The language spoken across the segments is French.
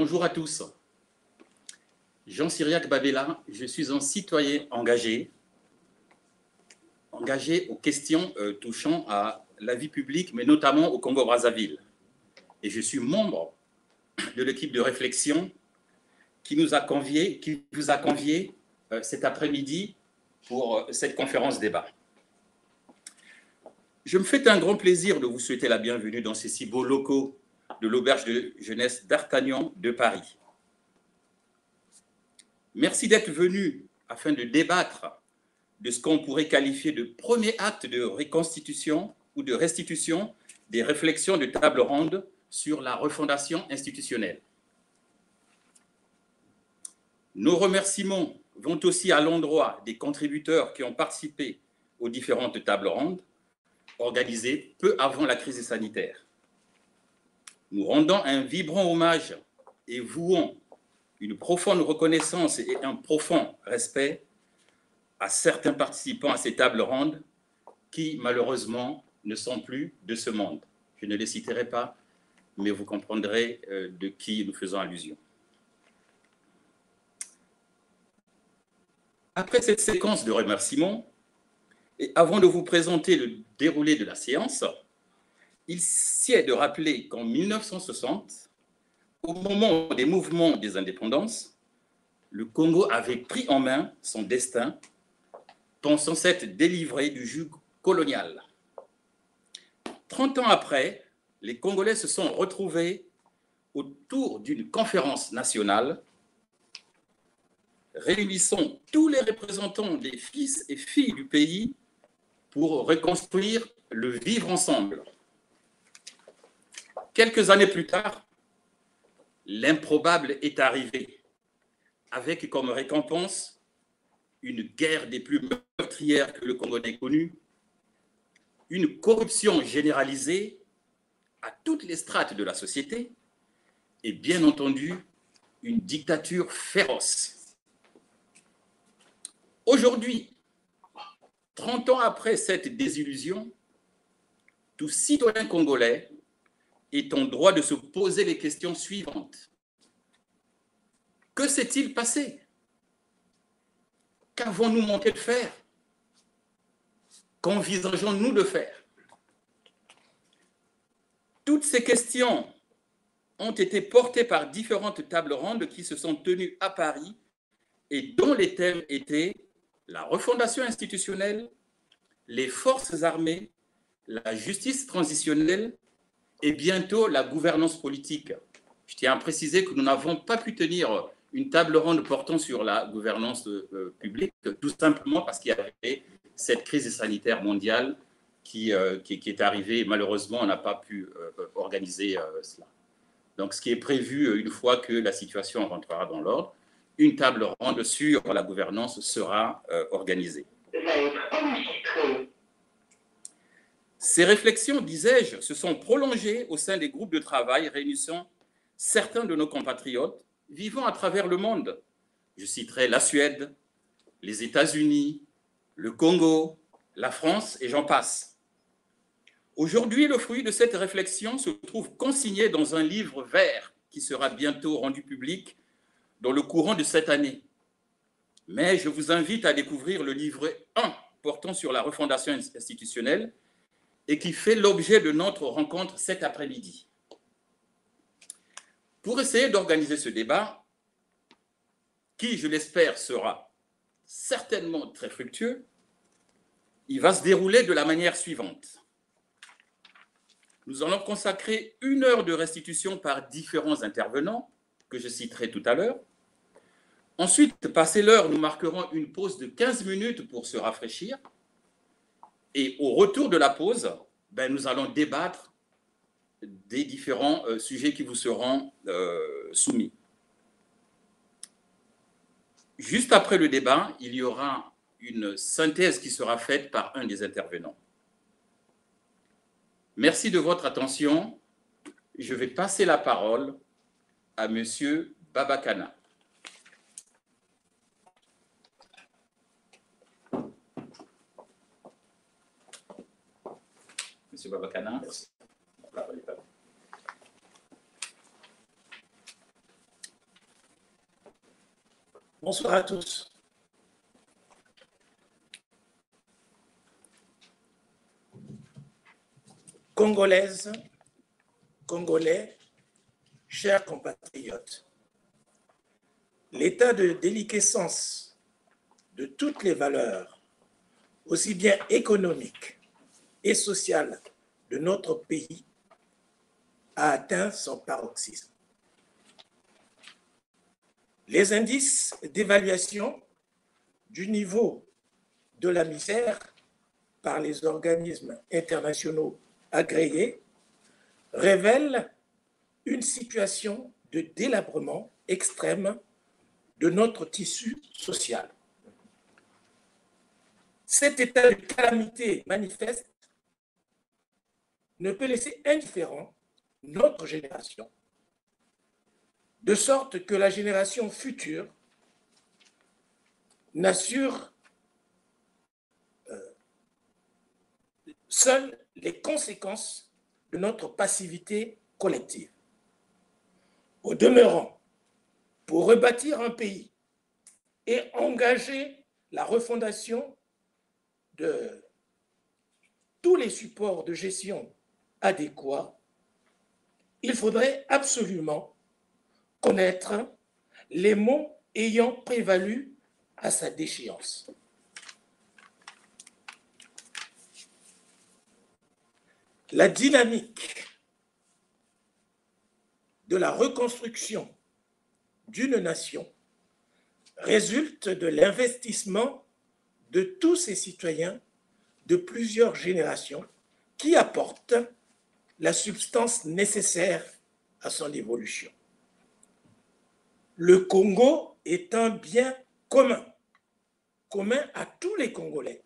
Bonjour à tous. Jean-Cyriaque Babella, je suis un citoyen engagé aux questions touchant à la vie publique, mais notamment au Congo-Brazzaville. Et je suis membre de l'équipe de réflexion qui vous a convié cet après-midi pour cette conférence débat. Je me fais un grand plaisir de vous souhaiter la bienvenue dans ces si beaux locaux de l'auberge de jeunesse d'Artagnan de Paris. Merci d'être venu afin de débattre de ce qu'on pourrait qualifier de premier acte de reconstitution ou de restitution des réflexions de table ronde sur la refondation institutionnelle. Nos remerciements vont aussi à l'endroit des contributeurs qui ont participé aux différentes tables rondes organisées peu avant la crise sanitaire. Nous rendons un vibrant hommage et vouons une profonde reconnaissance et un profond respect à certains participants à ces tables rondes qui, malheureusement, ne sont plus de ce monde. Je ne les citerai pas, mais vous comprendrez de qui nous faisons allusion. Après cette séquence de remerciements, et avant de vous présenter le déroulé de la séance, il sied de rappeler qu'en 1960, au moment des mouvements des indépendances, le Congo avait pris en main son destin, pensant s'être délivré du joug colonial. 30 ans après, les Congolais se sont retrouvés autour d'une conférence nationale réunissant tous les représentants des fils et filles du pays pour reconstruire le vivre ensemble. Quelques années plus tard, l'improbable est arrivé, avec comme récompense une guerre des plus meurtrières que le Congo n'ait connue, une corruption généralisée à toutes les strates de la société et bien entendu une dictature féroce. Aujourd'hui, 30 ans après cette désillusion, tout citoyen congolais est en droit de se poser les questions suivantes. Que s'est-il passé? Qu'avons-nous manqué de faire? Qu'envisageons-nous de faire? Toutes ces questions ont été portées par différentes tables rondes qui se sont tenues à Paris et dont les thèmes étaient la refondation institutionnelle, les forces armées, la justice transitionnelle et bientôt la gouvernance politique. Je tiens à préciser que nous n'avons pas pu tenir une table ronde portant sur la gouvernance publique, tout simplement parce qu'il y avait cette crise sanitaire mondiale qui est arrivée. Malheureusement, on n'a pas pu organiser cela. Donc, ce qui est prévu, une fois que la situation rentrera dans l'ordre, une table ronde sur la gouvernance sera organisée. Ces réflexions, disais-je, se sont prolongées au sein des groupes de travail réunissant certains de nos compatriotes vivant à travers le monde. Je citerai la Suède, les États-Unis, le Congo, la France et j'en passe. Aujourd'hui, le fruit de cette réflexion se trouve consigné dans un livre vert qui sera bientôt rendu public dans le courant de cette année. Mais je vous invite à découvrir le livret 1 portant sur la refondation institutionnelle et qui fait l'objet de notre rencontre cet après-midi. Pour essayer d'organiser ce débat, qui, je l'espère, sera certainement très fructueux, il va se dérouler de la manière suivante. Nous allons consacrer 1 heure de restitution par différents intervenants, que je citerai tout à l'heure. Ensuite, passé l'heure, nous marquerons une pause de 15 minutes pour se rafraîchir. Et au retour de la pause, nous allons débattre des différents sujets qui vous seront soumis. Juste après le débat, il y aura une synthèse qui sera faite par un des intervenants. Merci de votre attention. Je vais passer la parole à Monsieur Babakana. Monsieur Babakana. Bonsoir à tous. Congolaises, Congolais, chers compatriotes, l'état de déliquescence de toutes les valeurs, aussi bien économiques et sociales de notre pays, a atteint son paroxysme. Les indices d'évaluation du niveau de la misère par les organismes internationaux agréés révèlent une situation de délabrement extrême de notre tissu social. Cet état de calamité manifeste ne peut laisser indifférent notre génération, de sorte que la génération future n'assure seules les conséquences de notre passivité collective. Au demeurant, pour rebâtir un pays et engager la refondation de tous les supports de gestion adéquats, il faudrait absolument connaître les mots ayant prévalu à sa déchéance. La dynamique de la reconstruction d'une nation résulte de l'investissement de tous ses citoyens de plusieurs générations qui apportent la substance nécessaire à son évolution. Le Congo est un bien commun, commun à tous les Congolais,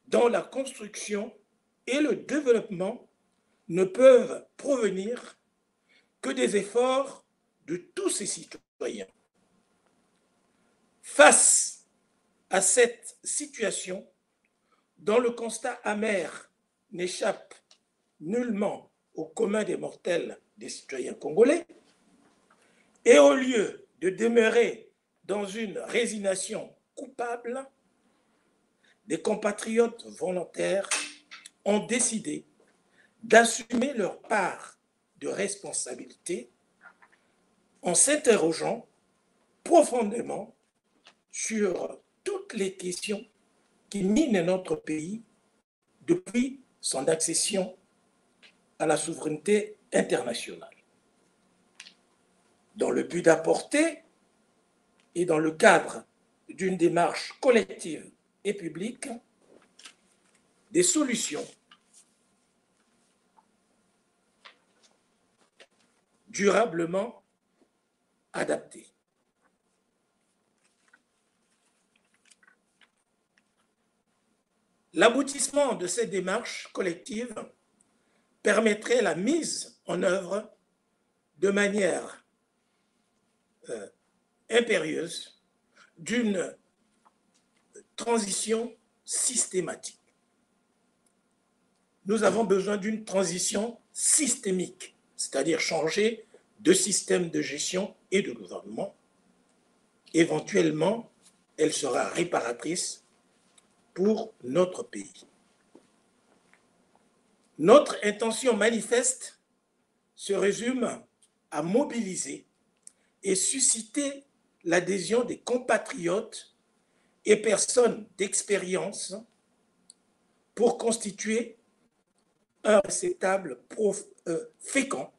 dont la construction et le développement ne peuvent provenir que des efforts de tous ses citoyens. Face à cette situation, dont le constat amer n'échappe nullement au commun des mortels des citoyens congolais, et au lieu de demeurer dans une résignation coupable, des compatriotes volontaires ont décidé d'assumer leur part de responsabilité en s'interrogeant profondément sur toutes les questions qui minent notre pays depuis son accession à la souveraineté internationale. Dans le but d'apporter, et dans le cadre d'une démarche collective et publique, des solutions durablement adaptées. L'aboutissement de ces démarches collectives permettrait la mise en œuvre de manière impérieuse d'une transition systématique. Nous avons besoin d'une transition systémique, c'est-à-dire changer de système de gestion et de gouvernement. Éventuellement, elle sera réparatrice pour notre pays. Notre intention manifeste se résume à mobiliser et susciter l'adhésion des compatriotes et personnes d'expérience pour constituer un réceptacle fécond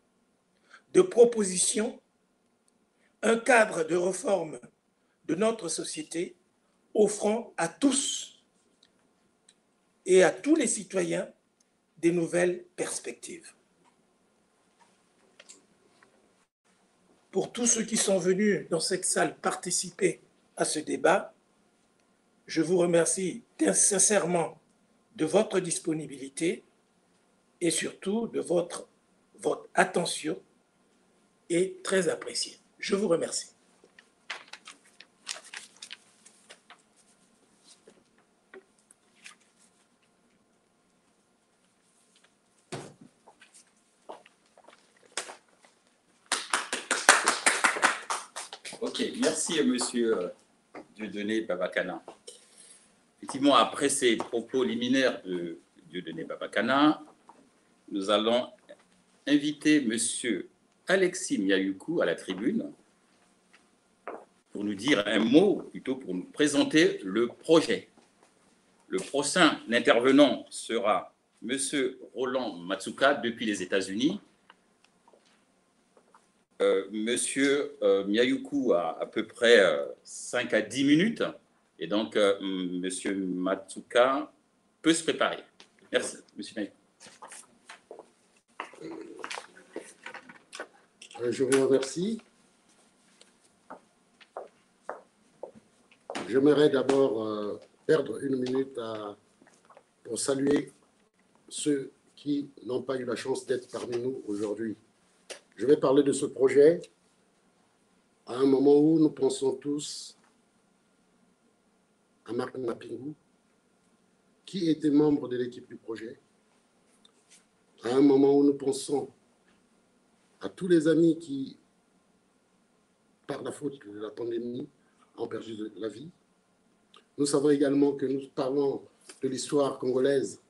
de propositions, un cadre de réforme de notre société offrant à tous et à tous les citoyens des nouvelles perspectives. Pour tous ceux qui sont venus dans cette salle participer à ce débat, je vous remercie sincèrement de votre disponibilité et surtout de votre attention est très appréciée. Je vous remercie. Ok, Ok, merci Monsieur Dieudonné Babakana. Effectivement, après ces propos liminaires de Dieudonné Babakana, nous allons inviter Monsieur Alexis Miayoukou à la tribune pour nous dire un mot, plutôt pour nous présenter le projet. Le prochain intervenant sera Monsieur Roland Matsuka depuis les États-Unis. Monsieur Miayoukou a à peu près 5 à 10 minutes. Et donc, Monsieur Matsuka peut se préparer. Merci, Monsieur Miayoukou. Je vous remercie. J'aimerais d'abord perdre une minute pour saluer ceux qui n'ont pas eu la chance d'être parmi nous aujourd'hui. Je vais parler de ce projet à un moment où nous pensons tous à Marc Mapingou, qui était membre de l'équipe du projet, à un moment où nous pensons à tous les amis qui, par la faute de la pandémie, ont perdu la vie. Nous savons également que nous parlons de l'histoire congolaise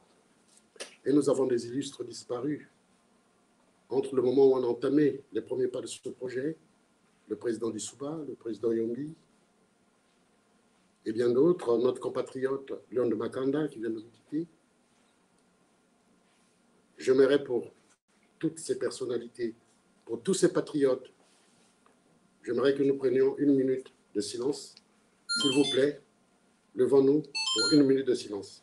et nous avons des illustres disparus. Entre le moment où on a entamé les premiers pas de ce projet, le président Dissouba, le président Yombi, et bien d'autres, notre compatriote Léon de Makanda qui vient de nous quitter. J'aimerais pour toutes ces personnalités, pour tous ces patriotes, j'aimerais que nous prenions une minute de silence. S'il vous plaît, levons-nous pour une minute de silence.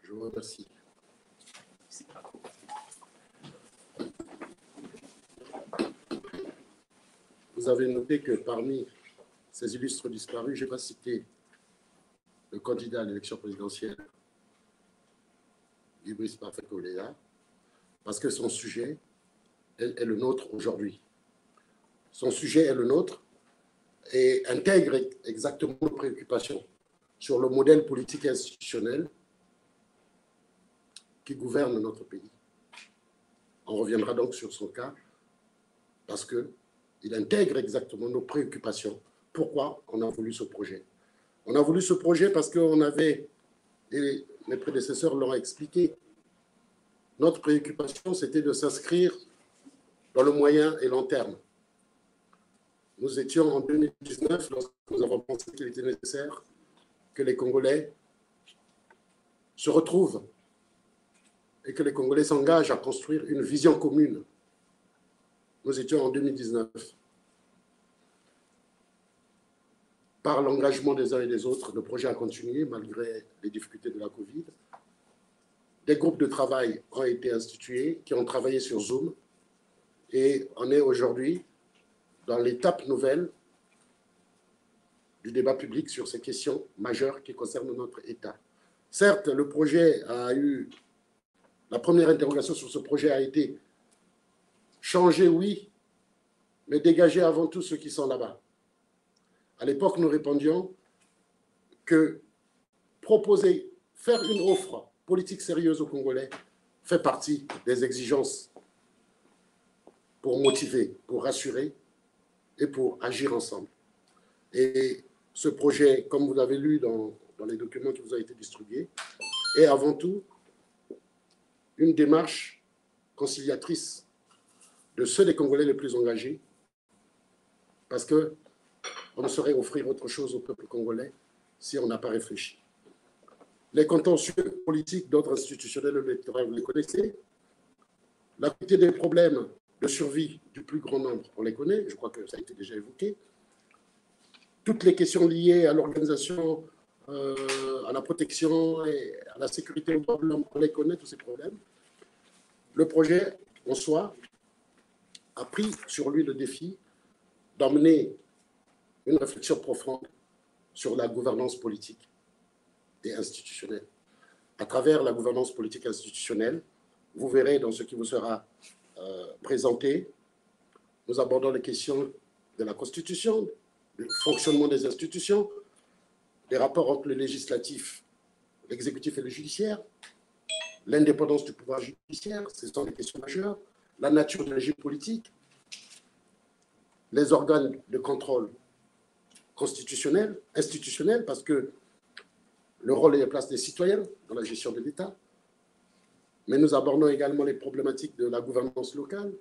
Je vous remercie. Vous avez noté que parmi ces illustres disparus, je n'ai pas cité le candidat à l'élection présidentielle, Ibris Parfait-Koléa, parce que son sujet est le nôtre aujourd'hui. Son sujet est le nôtre et intègre exactement nos préoccupations sur le modèle politique et institutionnel qui gouverne notre pays. On reviendra donc sur son cas parce qu'il intègre exactement nos préoccupations. Pourquoi on a voulu ce projet? On a voulu ce projet parce qu'on avait, et mes prédécesseurs l'ont expliqué, notre préoccupation, c'était de s'inscrire dans le moyen et long terme. Nous étions en 2019, lorsque nous avons pensé qu'il était nécessaire que les Congolais se retrouvent et que les Congolais s'engagent à construire une vision commune. Nous étions en 2019. Par l'engagement des uns et des autres, le projet a continué malgré les difficultés de la Covid. Des groupes de travail ont été institués qui ont travaillé sur Zoom et on est aujourd'hui dans l'étape nouvelle du débat public sur ces questions majeures qui concernent notre État. Certes, le projet a eu... La première interrogation sur ce projet a été changer, oui, mais dégager avant tout ceux qui sont là-bas. À l'époque, nous répondions que proposer, faire une offre politique sérieuse aux Congolais fait partie des exigences pour motiver, pour rassurer et pour agir ensemble. Et ce projet, comme vous l'avez lu dans les documents qui vous ont été distribués, est avant tout une démarche conciliatrice de ceux des Congolais les plus engagés, parce qu'on ne saurait offrir autre chose au peuple congolais si on n'a pas réfléchi. Les contentieux politiques d'ordre institutionnel électoral, vous les connaissez. La qualité des problèmes de survie du plus grand nombre, on les connaît, je crois que ça a été déjà évoqué. Toutes les questions liées à l'organisation, à la protection et à la sécurité aux droits de l'homme, on les connaît, tous ces problèmes. Le projet, en soi, a pris sur lui le défi d'emmener une réflexion profonde sur la gouvernance politique et institutionnelle. À travers la gouvernance politique et institutionnelle, vous verrez dans ce qui vous sera présenté, nous abordons les questions de la Constitution, du fonctionnement des institutions, des rapports entre le législatif, l'exécutif et le judiciaire, l'indépendance du pouvoir judiciaire, ce sont des questions majeures, la nature du régime politique, les organes de contrôle constitutionnel, institutionnel, parce que le rôle et la place des citoyens dans la gestion de l'État. Mais nous abordons également les problématiques de la gouvernance locale,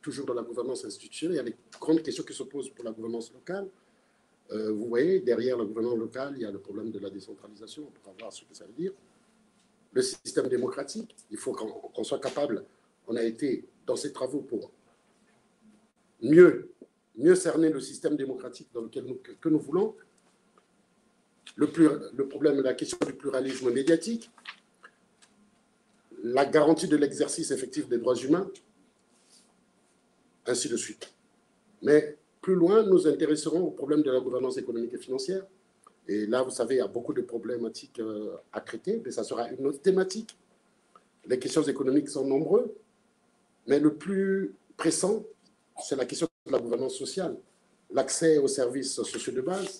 toujours dans la gouvernance institutionnelle. Il y a des grandes questions qui se posent pour la gouvernance locale. Vous voyez, derrière la gouvernance locale, il y a le problème de la décentralisation, on pourra voir ce que ça veut dire. Le système démocratique, il faut qu'on soit capable, on a été dans ces travaux pour mieux cerner le système démocratique dans lequel que nous voulons, le problème, la question du pluralisme médiatique, la garantie de l'exercice effectif des droits humains, ainsi de suite. Mais plus loin, nous nous intéresserons au problème de la gouvernance économique et financière. Et là, vous savez, il y a beaucoup de problématiques à traiter, mais ça sera une autre thématique. Les questions économiques sont nombreuses, mais le plus pressant, c'est la question de la gouvernance sociale, l'accès aux services sociaux de base.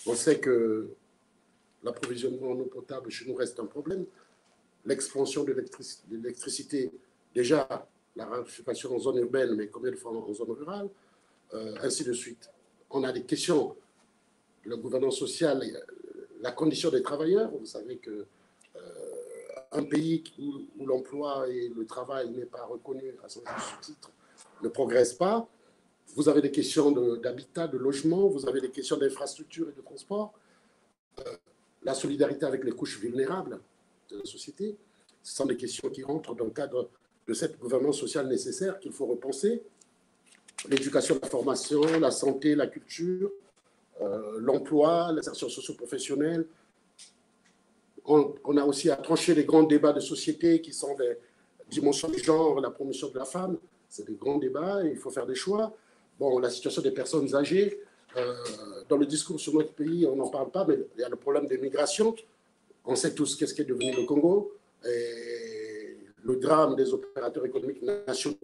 On sait que l'approvisionnement en eau potable chez nous reste un problème. L'expansion de l'électricité, déjà la ramification en zone urbaine, mais combien de fois en zone rurale, ainsi de suite. On a des questions de la gouvernance sociale, la condition des travailleurs. Vous savez que un pays où l'emploi et le travail n'est pas reconnu à son juste titre ne progresse pas. Vous avez des questions d'habitat, de logement, vous avez des questions d'infrastructure et de transport, la solidarité avec les couches vulnérables de la société. Ce sont des questions qui rentrent dans le cadre de cette gouvernance sociale nécessaire qu'il faut repenser. L'éducation, la formation, la santé, la culture, l'emploi, l'insertion socio-professionnelle. On a aussi à trancher les grands débats de société qui sont les dimensions du genre, la promotion de la femme. C'est des grands débats, il faut faire des choix. Bon, la situation des personnes âgées, dans le discours sur notre pays, on n'en parle pas, mais il y a le problème des migrations. On sait tous qu'est-ce qu'est devenu le Congo, et le drame des opérateurs économiques nationaux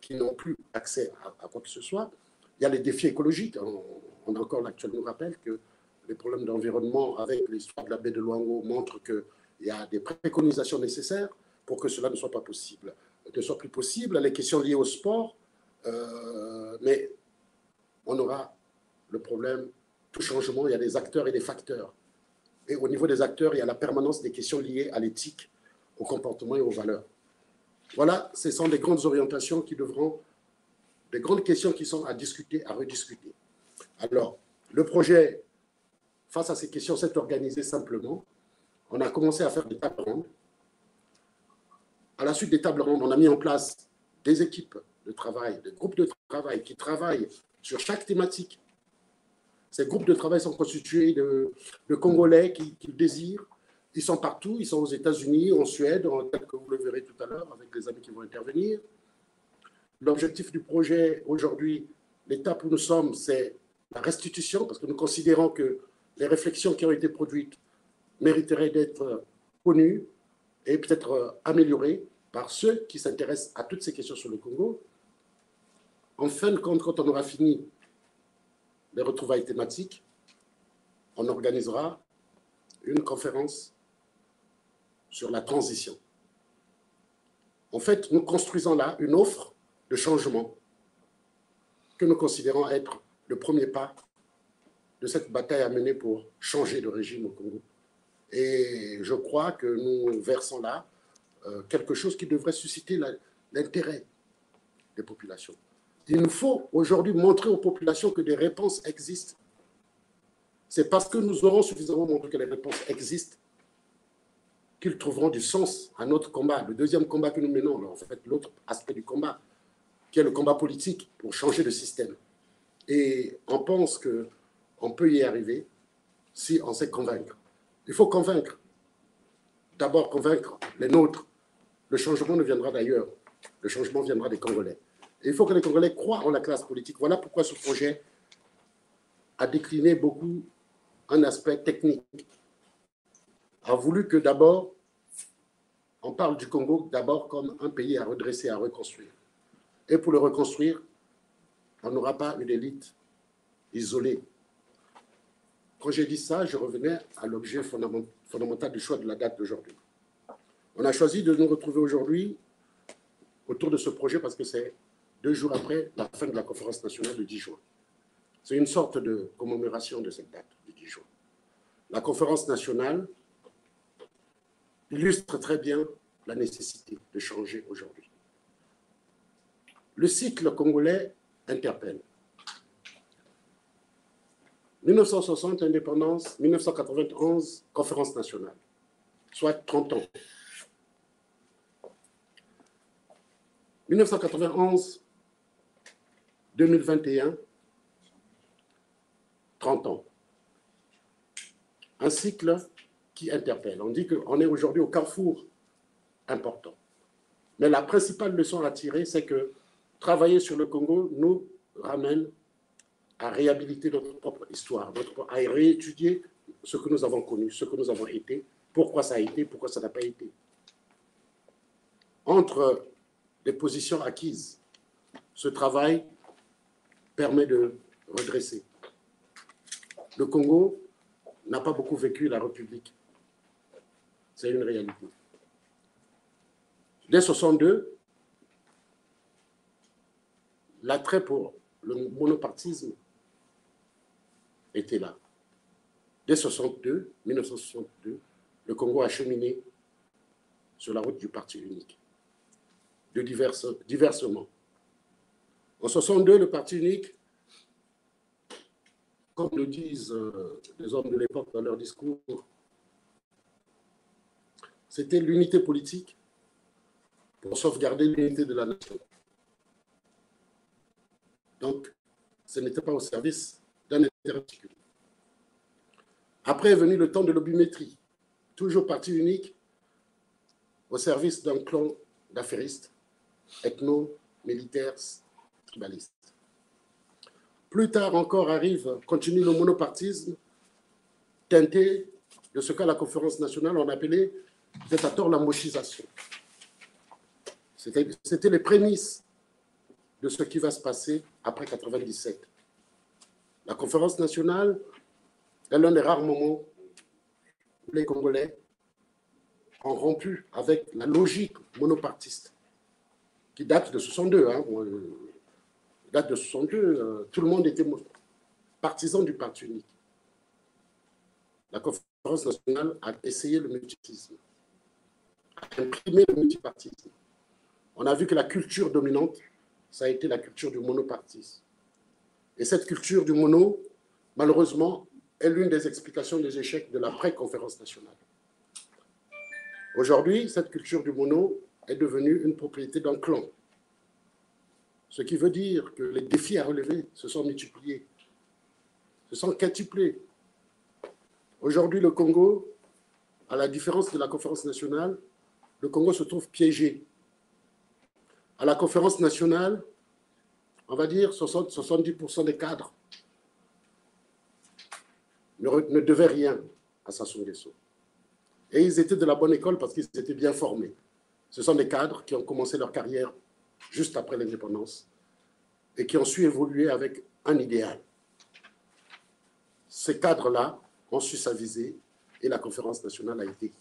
qui n'ont plus accès à quoi que ce soit. Il y a les défis écologiques. On a encore l'actuel nous rappelle que les problèmes d'environnement avec l'histoire de la baie de Luango montrent qu'il y a des préconisations nécessaires pour que cela ne soit pas possible, ne soit plus possible. Les questions liées au sport, mais on aura le problème, tout changement, il y a des acteurs et des facteurs. Et au niveau des acteurs, il y a la permanence des questions liées à l'éthique, au comportement et aux valeurs. Voilà, ce sont des grandes orientations qui devront, des grandes questions qui sont à discuter, à rediscuter. Alors, le projet, face à ces questions, s'est organisé simplement. On a commencé à faire des tables rondes. À la suite des tables rondes, on a mis en place des équipes de travail, des groupes de travail qui travaillent sur chaque thématique. Ces groupes de travail sont constitués de Congolais qui le désirent. Ils sont partout, ils sont aux États-Unis, en Suède, tel que vous le verrez tout à l'heure avec les amis qui vont intervenir. L'objectif du projet aujourd'hui, l'étape où nous sommes, c'est la restitution, parce que nous considérons que les réflexions qui ont été produites mériteraient d'être connues et peut-être améliorées par ceux qui s'intéressent à toutes ces questions sur le Congo. En fin de compte, quand on aura fini les retrouvailles thématiques, on organisera une conférence sur la transition. En fait, nous construisons là une offre de changement que nous considérons être le premier pas de cette bataille à mener pour changer de régime au Congo. Et je crois que nous versons là quelque chose qui devrait susciter l'intérêt des populations. Il nous faut aujourd'hui montrer aux populations que des réponses existent. C'est parce que nous aurons suffisamment montré que les réponses existent qu'ils trouveront du sens à notre combat. Le deuxième combat que nous menons, en fait, l'autre aspect du combat, qui est le combat politique pour changer le système. Et on pense qu'on peut y arriver si on sait convaincre. Il faut convaincre. D'abord convaincre les nôtres. Le changement ne viendra d'ailleurs. Le changement viendra des Congolais. Et il faut que les Congolais croient en la classe politique. Voilà pourquoi ce projet a décliné beaucoup un aspect technique, a voulu que d'abord, on parle du Congo d'abord comme un pays à redresser, à reconstruire. Et pour le reconstruire, on n'aura pas une élite isolée. Quand j'ai dit ça, je revenais à l'objet fondamental du choix de la date d'aujourd'hui. On a choisi de nous retrouver aujourd'hui autour de ce projet parce que c'est 2 jours après la fin de la conférence nationale du 10 juin. C'est une sorte de commémoration de cette date du 10 juin. La conférence nationale illustre très bien la nécessité de changer aujourd'hui. Le cycle congolais interpelle. 1960, indépendance, 1991, conférence nationale, soit 30 ans. 1991, 2021, 30 ans. Un cycle qui interpelle. On dit qu'on est aujourd'hui au carrefour important. Mais la principale leçon à tirer, c'est que travailler sur le Congo nous ramène à réhabiliter notre propre histoire, à réétudier ce que nous avons connu, ce que nous avons été, pourquoi ça a été, pourquoi ça n'a pas été. Entre les positions acquises, ce travail permet de redresser. Le Congo n'a pas beaucoup vécu la République. C'est une réalité. Dès 1962, l'attrait pour le monopartisme était là. Dès 1962, le Congo a cheminé sur la route du parti unique, diversement. En 1962, le parti unique, comme le disent les hommes de l'époque dans leur discours, c'était l'unité politique pour sauvegarder l'unité de la nation. Donc, ce n'était pas au service d'un intérêt particulier. Après est venu le temps de l'obimétrie, toujours parti unique, au service d'un clan d'affairistes, ethno-militaires, tribalistes. Plus tard encore continue le monopartisme, teinté de ce qu'à la conférence nationale on appelait, peut-être à tort, la mochisation. C'était les prémices de ce qui va se passer après 1997. La conférence nationale est l'un des rares moments où les Congolais ont rompu avec la logique monopartiste qui date de 1962. Date de 1962, tout le monde était partisan du parti unique. La conférence nationale a essayé le multipartisme, a imprimé le multipartisme. On a vu que la culture dominante, ça a été la culture du monopartisme. Et cette culture du mono, malheureusement, est l'une des explications des échecs de la pré-conférence nationale. Aujourd'hui, cette culture du mono est devenue une propriété d'un clan. Ce qui veut dire que les défis à relever se sont multipliés, se sont quintuplés. Aujourd'hui, le Congo, à la différence de la conférence nationale, le Congo se trouve piégé. À la conférence nationale, on va dire 70% des cadres ne devaient rien à Sassou Nguesso. Et ils étaient de la bonne école parce qu'ils étaient bien formés. Ce sont des cadres qui ont commencé leur carrière juste après l'indépendance et qui ont su évoluer avec un idéal. Ces cadres-là ont su s'aviser et la conférence nationale a été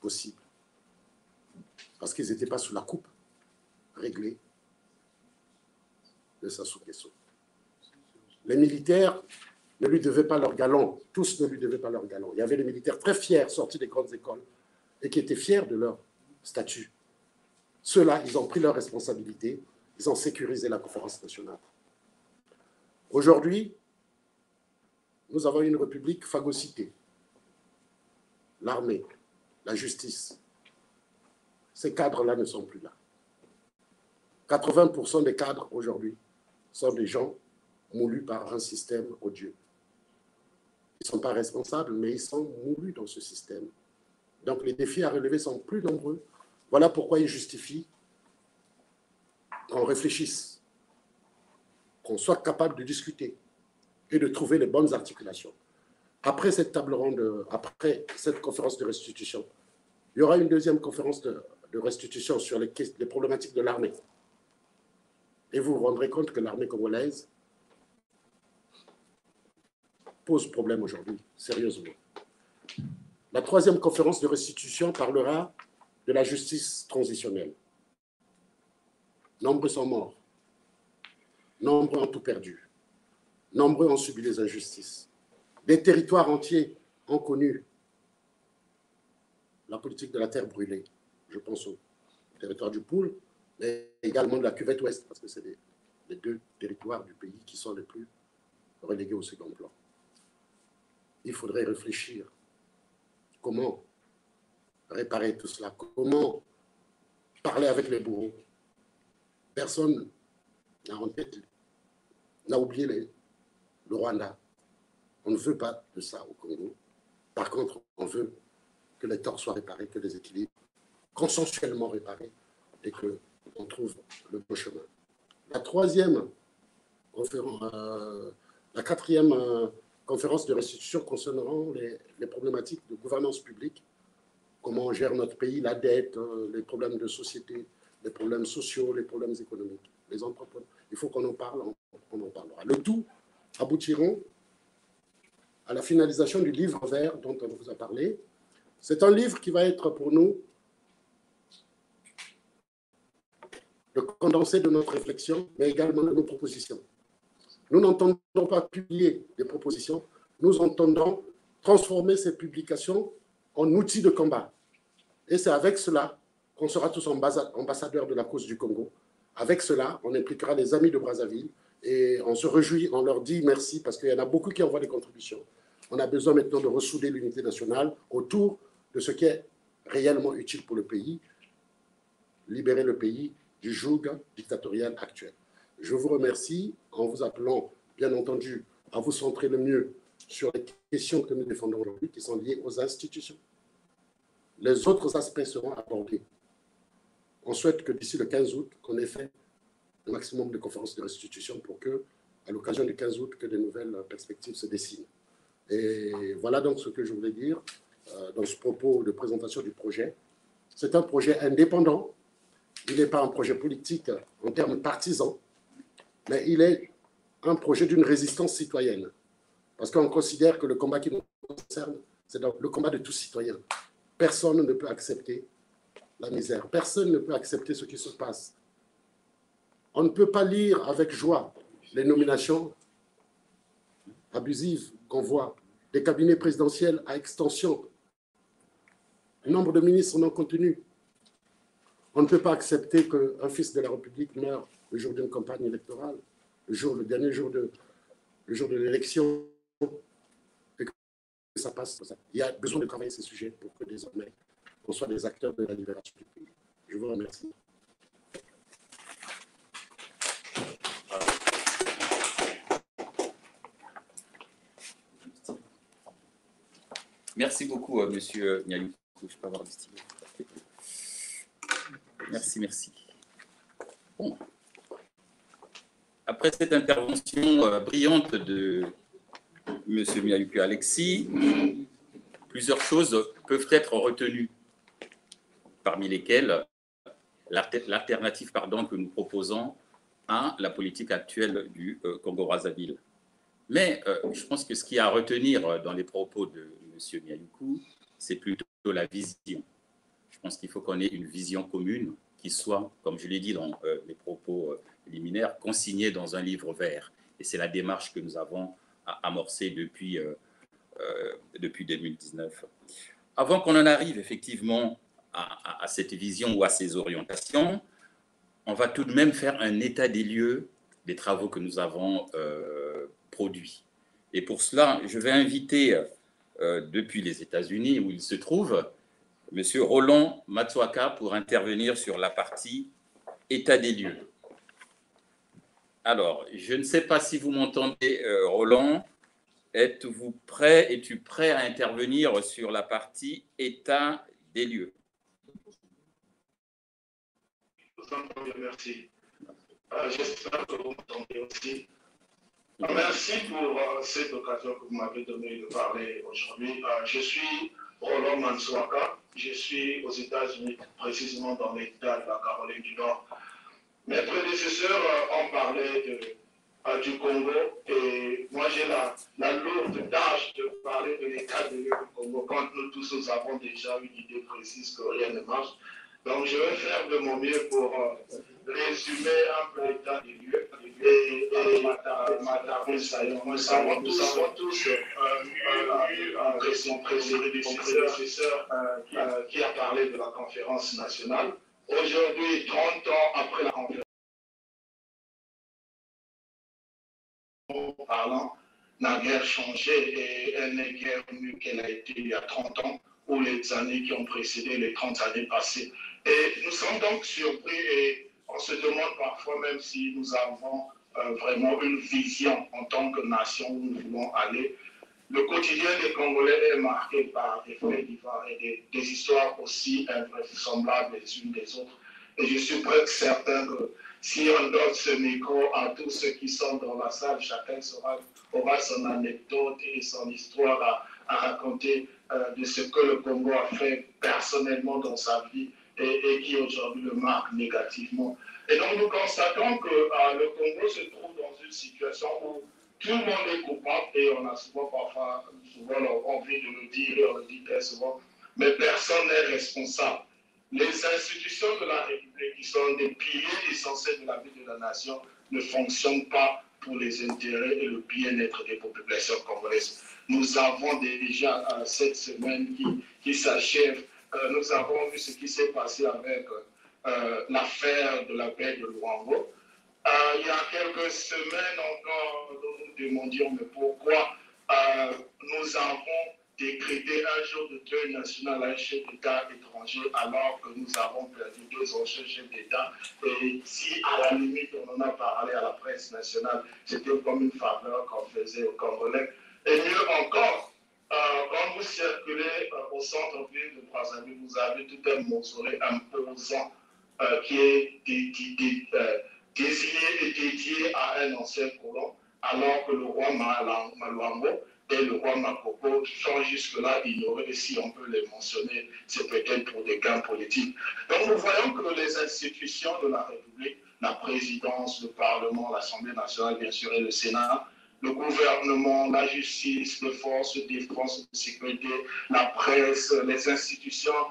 possible parce qu'ils n'étaient pas sous la coupe réglée de Sassou Nguesso. Les militaires ne lui devaient pas leur galon, tous ne lui devaient pas leur galon. Il y avait des militaires très fiers sortis des grandes écoles et qui étaient fiers de leur statut. Ceux-là, ils ont pris leurs responsabilités, ils ont sécurisé la conférence nationale. Aujourd'hui, nous avons une république phagocytée. L'armée, la justice, ces cadres-là ne sont plus là. 80% des cadres aujourd'hui sont des gens moulus par un système odieux. Ils ne sont pas responsables, mais ils sont moulus dans ce système. Donc les défis à relever sont plus nombreux. Voilà pourquoi il justifie qu'on réfléchisse, qu'on soit capable de discuter et de trouver les bonnes articulations. Après cette table ronde, après cette conférence de restitution, il y aura une deuxième conférence de restitution sur les problématiques de l'armée. Et vous vous rendrez compte que l'armée congolaise pose problème aujourd'hui, sérieusement. La troisième conférence de restitution parlera de la justice transitionnelle. Nombreux sont morts, nombreux ont tout perdu, nombreux ont subi les injustices. Des territoires entiers ont connu la politique de la terre brûlée. Je pense au territoire du Poul, mais également de la cuvette ouest, parce que c'est les deux territoires du pays qui sont les plus relégués au second plan. Il faudrait réfléchir comment réparer tout cela, comment parler avec les bourreaux. Personne n'a en tête, n'a oublié le Rwanda. On ne veut pas de ça au Congo. Par contre, on veut que les torts soient réparés, que les équilibres consensuellement réparés et qu'on trouve le bon chemin. La quatrième conférence de restitution concernera les problématiques de gouvernance publique, comment on gère notre pays, la dette, les problèmes de société, les problèmes sociaux, les problèmes économiques, les entrepreneurs. Il faut qu'on en parle, on en parlera. Le tout aboutiront à la finalisation du livre vert dont on vous a parlé. C'est un livre qui va être pour nous le condensé de notre réflexion, mais également de nos propositions. Nous n'entendons pas publier des propositions, nous entendons transformer ces publications en outils de combat. Et c'est avec cela qu'on sera tous ambassadeurs de la cause du Congo. Avec cela, on impliquera les amis de Brazzaville et on se réjouit, on leur dit merci parce qu'il y en a beaucoup qui envoient des contributions. On a besoin maintenant de ressouder l'unité nationale autour de ce qui est réellement utile pour le pays, libérer le pays du joug dictatorial actuel. Je vous remercie en vous appelant, bien entendu, à vous centrer le mieux sur les questions que nous défendons aujourd'hui, qui sont liées aux institutions. Les autres aspects seront abordés. On souhaite que d'ici le 15 août, qu'on ait fait le maximum de conférences de restitution pour que, à l'occasion du 15 août, que de nouvelles perspectives se dessinent. Et voilà donc ce que je voulais dire dans ce propos de présentation du projet. C'est un projet indépendant. Il n'est pas un projet politique en termes partisans, mais il est un projet d'une résistance citoyenne. Parce qu'on considère que le combat qui nous concerne, c'est le combat de tous citoyens. Personne ne peut accepter la misère. Personne ne peut accepter ce qui se passe. On ne peut pas lire avec joie les nominations abusives qu'on voit, des cabinets présidentiels à extension, un nombre de ministres non contenus. On ne peut pas accepter qu'un fils de la République meure le jour d'une campagne électorale, le dernier jour de l'élection, et que ça passe comme ça. Il y a besoin de travailler ces sujets pour que désormais, on soit des acteurs de la libération du pays. Je vous remercie. Merci beaucoup, Monsieur Nialoukou. Je peux avoir le stylo. Merci. Bon. Après cette intervention brillante de M. Nialoukou Alexis, plusieurs choses peuvent être retenues, parmi lesquelles l'alternative que nous proposons à la politique actuelle du Congo-Brazzaville. Mais je pense que ce qu'il y a à retenir dans les propos de M. Nialoukou, c'est plutôt la vision. Je pense qu'il faut qu'on ait une vision commune qui soit, comme je l'ai dit dans les propos liminaires, consignée dans un livre vert. Et c'est la démarche que nous avons amorcée depuis 2019. Avant qu'on en arrive effectivement à cette vision ou à ces orientations, on va tout de même faire un état des lieux des travaux que nous avons produits. Et pour cela, je vais inviter, depuis les États-Unis où il se trouve, M. Roland Matsuaka pour intervenir sur la partie état des lieux. Alors, je ne sais pas si vous m'entendez, Roland. Es-tu prêt à intervenir sur la partie état des lieux? Je vous entends bien, merci. J'espère que vous m'entendez aussi. Merci pour cette occasion que vous m'avez donnée de parler aujourd'hui. Je suis Roland Mansouaka. Je suis aux États-Unis, précisément dans l'État de la Caroline du Nord. Mes prédécesseurs ont parlé du Congo et moi j'ai la lourde tâche de parler de l'état de lieu du Congo quand nous tous nous avons déjà une idée précise que rien ne marche. Donc je vais faire de mon mieux pour résumer un peu l'état des lieux et m'attarder ça. Nous avons tous eu son prédécesseur qui a parlé de la conférence nationale. Aujourd'hui, 30 ans après la conférence, parlant, n'a guère changé et elle n'est guère mieux qu'elle a été il y a 30 ans ou les années qui ont précédé les 30 années passées. Et nous sommes donc surpris et on se demande parfois même si nous avons vraiment une vision en tant que nation où nous voulons aller. Le quotidien des Congolais est marqué par des faits divers et des histoires aussi invraisemblables les unes des autres. Et je suis presque certain que si on donne ce micro à tous ceux qui sont dans la salle, chacun aura son anecdote et son histoire à raconter de ce que le Congo a fait personnellement dans sa vie et qui aujourd'hui le marque négativement. Et donc nous constatons que le Congo se trouve dans une situation où tout le monde est coupable et on a souvent envie de le dire et on le dit très souvent, mais personne n'est responsable. Les institutions de la République, qui sont des piliers essentiels de la vie de la nation, ne fonctionnent pas pour les intérêts et le bien-être des populations congolaises. Nous avons déjà cette semaine qui s'achève, nous avons vu ce qui s'est passé avec l'affaire de la baie de Luango. Il y a quelques semaines encore, nous nous demandions mais pourquoi nous avons décrété un jour de deuil national à un chef d'État étranger alors que nous avons perdu 2 anciens chefs d'État. Et si à la limite on en a parlé à la presse nationale, c'était comme une faveur qu'on faisait aux Congolais. Et mieux encore, quand vous circulez au centre-ville de Brazzaville, vous avez tout un mausolée imposant qui est désigné et dédié à un ancien colon, alors que le roi Maluango et le roi Makoko sont jusque-là ignorés, et si on peut les mentionner, c'est peut-être pour des gains politiques. Donc nous voyons que les institutions de la République, la présidence, le Parlement, l'Assemblée nationale, bien sûr, et le Sénat, le gouvernement, la justice, les forces de défense et de sécurité, la presse, les institutions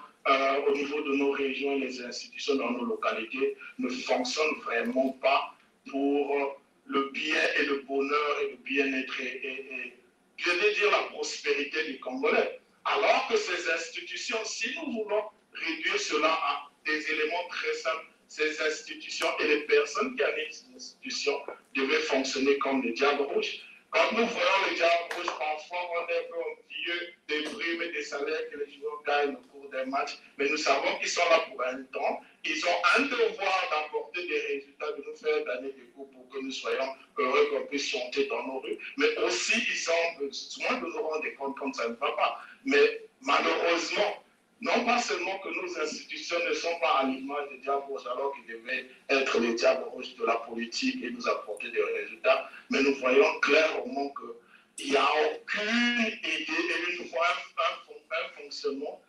au niveau de nos régions, les institutions dans nos localités ne fonctionnent vraiment pas pour le bien et le bonheur et le bien-être et je vais dire la prospérité du Congolais. Alors que ces institutions, si nous voulons réduire cela à des éléments très simples, ces institutions et les personnes qui animent ces institutions devaient fonctionner comme des diables rouges. Quand nous voyons les diables rouges, parfois on est un peu envieux des primes et des salaires que les joueurs gagnent au cours des matchs, mais nous savons qu'ils sont là pour un temps. Ils ont un devoir d'apporter des résultats, de nous faire gagner des coups pour que nous soyons heureux, qu'on puisse chanter dans nos rues. Mais aussi, ils ont besoin de nous rendre compte quand ça ne va pas. Mais malheureusement, non pas seulement que nos institutions ne sont pas à l'image des diables rouges alors qu'ils devaient être les diables rouges de la politique et nous apporter des résultats, mais nous voyons clairement qu'il n'y a aucune idée et une fois un fonctionnement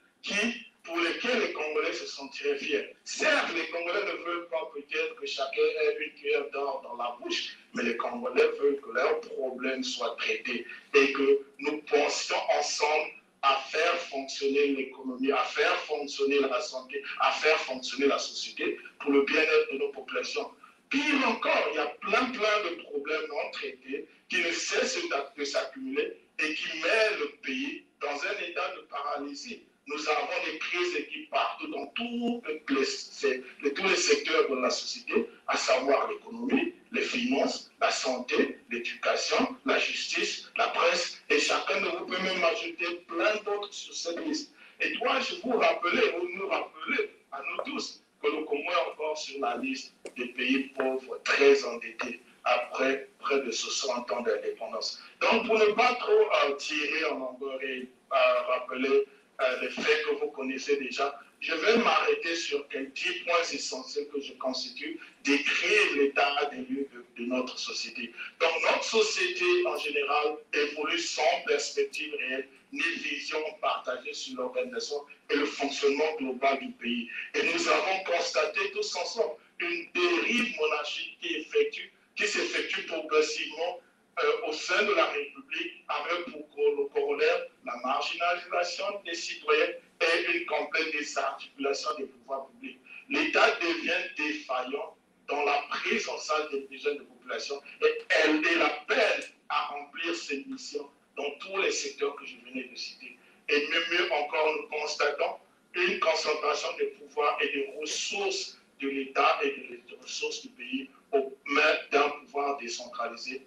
pour lequel les Congolais se sentiraient fiers. Certes, les Congolais ne veulent pas peut-être que chacun ait une cuillère d'or dans la bouche, mais les Congolais veulent que leurs problèmes soient traités et que nous pensions ensemble à faire fonctionner l'économie, à faire fonctionner la santé, à faire fonctionner la société pour le bien-être de nos populations. Pire encore, il y a plein de problèmes non traités qui ne cessent de s'accumuler et qui mettent le pays dans un état de paralysie. Nous avons des crises qui partent dans tous les secteurs de la société, à savoir l'économie, les finances, la santé, l'éducation, la justice, la presse, et chacun de vous peut même ajouter plein d'autres sur cette liste. Et dois-je vous rappeler, ou nous rappeler à nous tous, que le Congo est encore sur la liste des pays pauvres très endettés après près de 60 ans d'indépendance. Donc, pour ne pas trop tirer en longueur et rappeler les faits que vous connaissez déjà. Je vais m'arrêter sur quelques 10 points essentiels que je constitue, décrire l'état des lieux de notre société. Donc, notre société, en général, évolue sans perspective réelle ni vision partagée sur l'organisation et le fonctionnement global du pays. Et nous avons constaté tous ensemble une dérive monarchique qui s'effectue progressivement au sein de la République, avec pour corollaire la marginalisation des citoyens et une complète désarticulation des pouvoirs publics. L'État devient défaillant dans la prise en charge des besoins de population et elle est la peine à remplir ses missions dans tous les secteurs que je venais de citer. Et mieux encore, nous constatons une concentration des pouvoirs et des ressources de l'État et des ressources du pays aux mains d'un pouvoir décentralisé,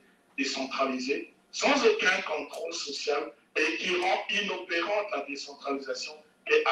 sans aucun contrôle social et qui rend inopérante la décentralisation et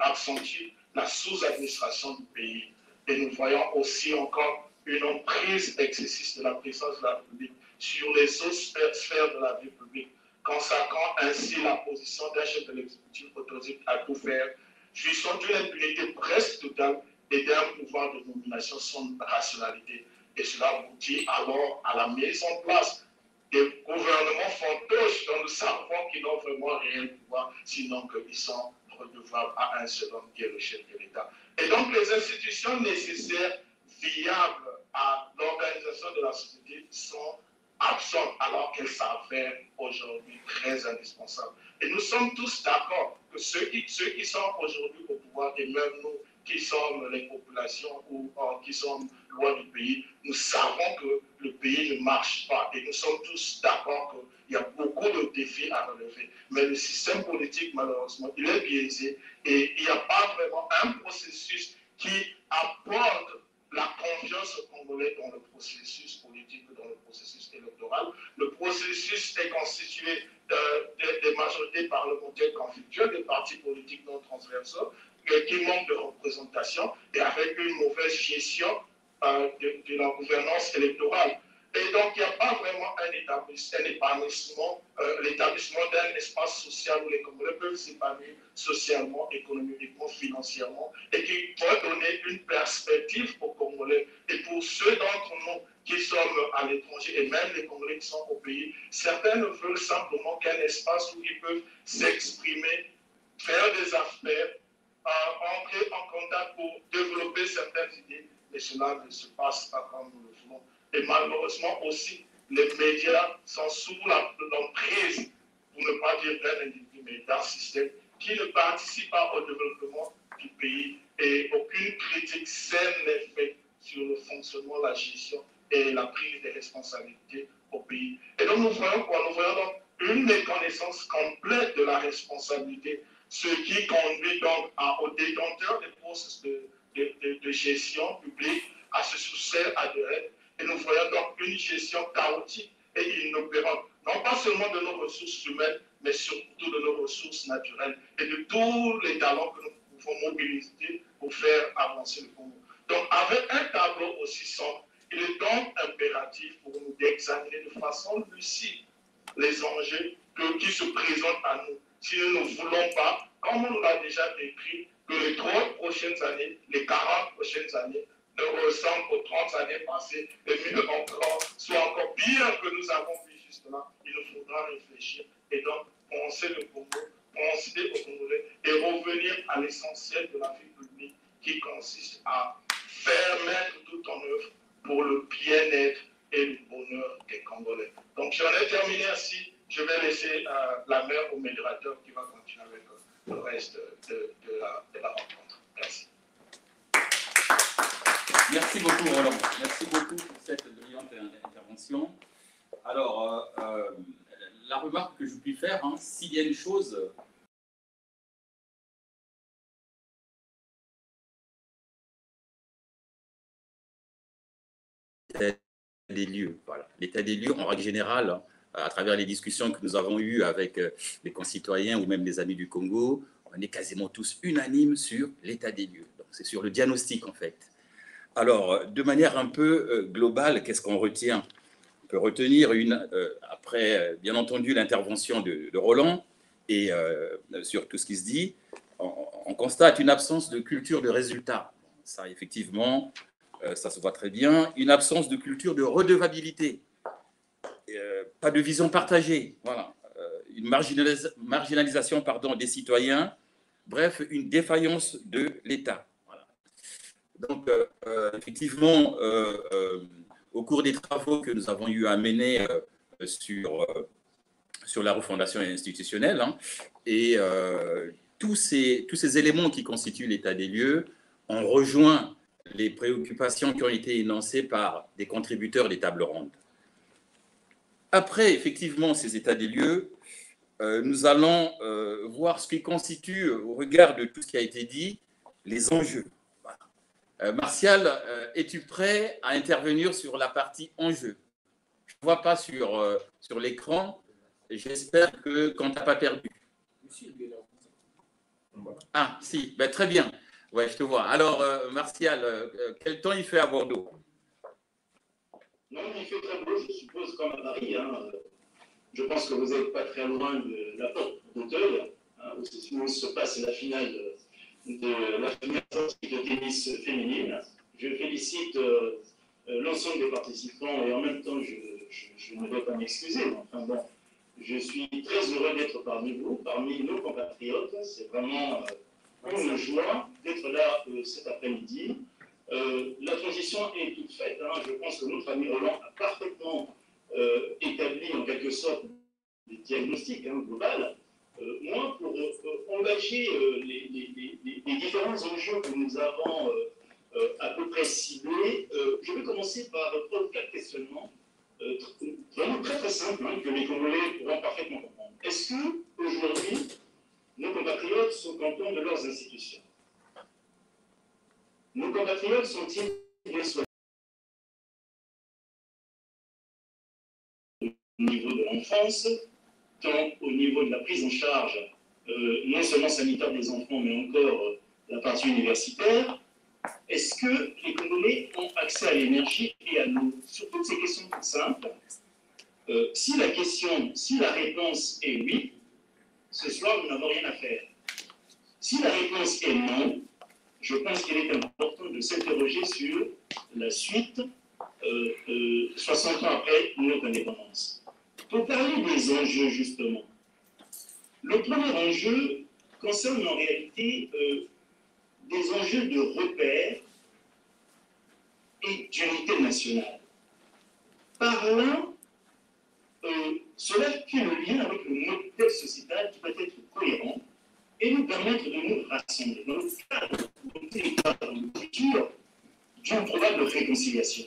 accentue la sous-administration du pays. Et nous voyons aussi encore une emprise excessive de la puissance de la République sur les autres sphères de la vie publique, consacrant ainsi la position d'un chef de l'exécutif autorisé à tout faire, jouissant d'une impunité presque totale et d'un pouvoir de nomination sans rationalité. Et cela aboutit alors à la mise en place des gouvernements fantoches dont nous savons qu'ils n'ont vraiment rien de pouvoir, sinon qu'ils sont redevables à un seul homme qui est le chef de l'État. Et donc les institutions nécessaires, viables à l'organisation de la société, sont absentes alors qu'elles s'avèrent aujourd'hui très indispensables. Et nous sommes tous d'accord que ceux qui sont aujourd'hui au pouvoir, et même nous qui sommes les populations ou qui sommes loin du pays, nous savons que le pays ne marche pas et nous sommes tous d'accord qu'il y a beaucoup de défis à relever. Mais le système politique, malheureusement, il est biaisé et il n'y a pas vraiment un processus qui apporte la confiance aux Congolais dans le processus politique, dans le processus électoral. Le processus est constitué des majorités parlementaires conflictuelles, des partis politiques non transversaux, qui manquent de représentation et avec une mauvaise gestion de la gouvernance électorale. Et donc, il n'y a pas vraiment un épanouissement, l'établissement d'un espace social où les Congolais peuvent s'épanouir socialement, économiquement, financièrement, et qui peut donner une perspective aux Congolais. Et pour ceux d'entre nous qui sommes à l'étranger, et même les Congolais qui sont au pays, certains ne veulent simplement qu'un espace où ils peuvent s'exprimer, faire des affaires, entrer en contact pour développer certaines idées, mais cela ne se passe pas comme nous le voulons. Et malheureusement aussi, les médias sont sous l'emprise, pour ne pas dire d'un individu, mais d'un système qui ne participe pas au développement du pays et aucune critique saine n'est faite sur le fonctionnement, la gestion et la prise des responsabilités au pays. Et donc nous voyons quoi? Nous voyons donc une méconnaissance complète de la responsabilité, ce qui conduit donc aux détenteurs des postes de gestion publique à se soustraire à des règles. Et nous voyons donc une gestion chaotique et inopérante, non pas seulement de nos ressources humaines, mais surtout de nos ressources naturelles et de tous les talents que nous pouvons mobiliser pour faire avancer le Congo. Donc, avec un tableau aussi sombre, il est donc impératif pour nous d'examiner de façon lucide les enjeux qui se présentent à nous. Si nous ne voulons pas, comme on nous l'a déjà décrit, que les 30 prochaines années, les 40 prochaines années, ne ressemblent aux 30 années passées, et mieux encore, soit encore pire que nous avons vu justement, il nous faudra réfléchir et donc penser le Congo, penser aux Congolais et revenir à l'essentiel de la vie publique qui consiste à faire mettre tout en œuvre pour le bien-être et le bonheur des Congolais. Donc j'en ai terminé ainsi. Je vais laisser la main au modérateur qui va continuer avec le reste de la rencontre. Merci. Merci beaucoup, Roland. Merci beaucoup pour cette brillante intervention. Alors, la remarque que je puis faire, s'il y a une chose... des lieux, voilà. L'état des lieux, en règle générale, à travers les discussions que nous avons eues avec les concitoyens ou même les amis du Congo, on est quasiment tous unanimes sur l'état des lieux. Donc, c'est sur le diagnostic, en fait. Alors, de manière un peu globale, qu'est-ce qu'on retient? On peut retenir, après, bien entendu, l'intervention de Roland, et sur tout ce qui se dit, on constate une absence de culture de résultat. Ça, effectivement, ça se voit très bien. Une absence de culture de redevabilité. Pas de vision partagée. Voilà. Une marginalisation des citoyens. Bref, une défaillance de l'État. Voilà. Donc, effectivement, au cours des travaux que nous avons eu à mener sur la refondation institutionnelle, et tous ces éléments qui constituent l'état des lieux ont rejoint les préoccupations qui ont été énoncées par des contributeurs des tables rondes. Après, effectivement, ces états des lieux, nous allons voir ce qui constitue, au regard de tout ce qui a été dit, les enjeux. Voilà. Martial, es-tu prêt à intervenir sur la partie enjeux? Je ne vois pas sur l'écran. J'espère qu'on ne t'a pas perdu. Ah, si, ben, très bien. Ouais, je te vois. Alors, Martial, quel temps il fait à Bordeaux? Non, il fait très beau, je suppose, comme à Paris. Je pense que vous n'êtes pas très loin de la porte d'Auteuil, où se passe la finale de la première sortie de tennis féminine. Je félicite l'ensemble des participants et en même temps, je ne vais pas m'excuser. Enfin bon, je suis très heureux d'être parmi vous, parmi nos compatriotes. C'est vraiment une joie d'être là cet après-midi. La transition est toute faite. Je pense que notre ami Roland a parfaitement établi en quelque sorte des diagnostics global. Moi, pour engager les différents enjeux que nous avons à peu près ciblés, je vais commencer par 3 ou 4 questionnements vraiment très très simples que les Congolais pourront parfaitement comprendre. Est-ce qu'aujourd'hui, nos compatriotes sont contents de leurs institutions? Nos compatriotes sont-ils bien soignés au niveau de l'enfance, tant au niveau de la prise en charge, non seulement sanitaire des enfants, mais encore la partie universitaire? Est-ce que les Congolais ont accès à l'énergie et à l'eau? Sur toutes ces questions toutes simples, si la réponse est oui, ce soir, nous n'avons rien à faire. Si la réponse est non, je pense qu'il est important de s'interroger sur la suite 60 ans après notre indépendance. Pour parler des enjeux, justement, le premier enjeu concerne en réalité des enjeux de repère et d'unité nationale. Par là, cela fait le lien avec le modèle sociétal qui peut être cohérent et nous permettre de nous rassembler dans le cadre de culture d'une probable réconciliation.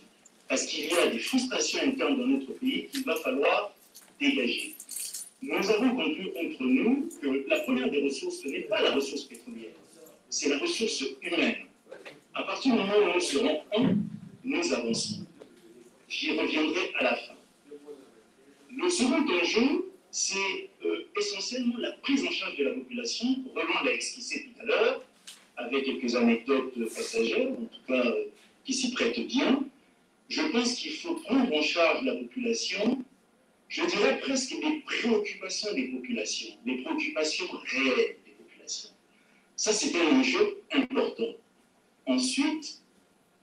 Parce qu'il y a des frustrations internes dans notre pays qu'il va falloir dégager. Nous avons conclu entre nous que la première des ressources, ce n'est pas la ressource pétrolière, c'est la ressource humaine. À partir du moment où nous serons un, nous avançons. J'y reviendrai à la fin. Le second enjeu, c'est essentiellement la prise en charge de la population. Roland l'a esquissé tout à l'heure, avec quelques anecdotes passagères, en tout cas qui s'y prêtent bien. Je pense qu'il faut prendre en charge la population, je dirais presque des préoccupations des populations, des préoccupations réelles des populations. Ça, c'est un enjeu important. Ensuite,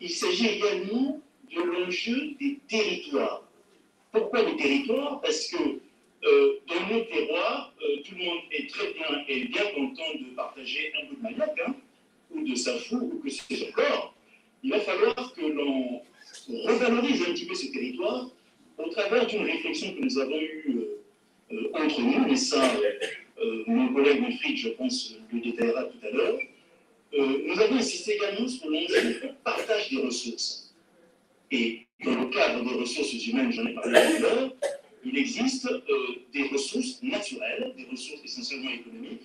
il s'agit également de l'enjeu des territoires. Pourquoi les territoires? Parce que dans nos terroirs, tout le monde est très bien et bien content de partager un bout de manioc, ou de safou, ou que c'est encore. Il va falloir que l'on revalorise un petit peu ce territoire au travers d'une réflexion que nous avons eue entre nous, mais ça, mon collègue Wilfried, je pense, le détaillera tout à l'heure. Nous avons insisté également sur l'enjeu du partage des ressources. Et dans le cadre des ressources humaines, j'en ai parlé tout à l'heure, il existe des ressources naturelles, des ressources essentiellement économiques,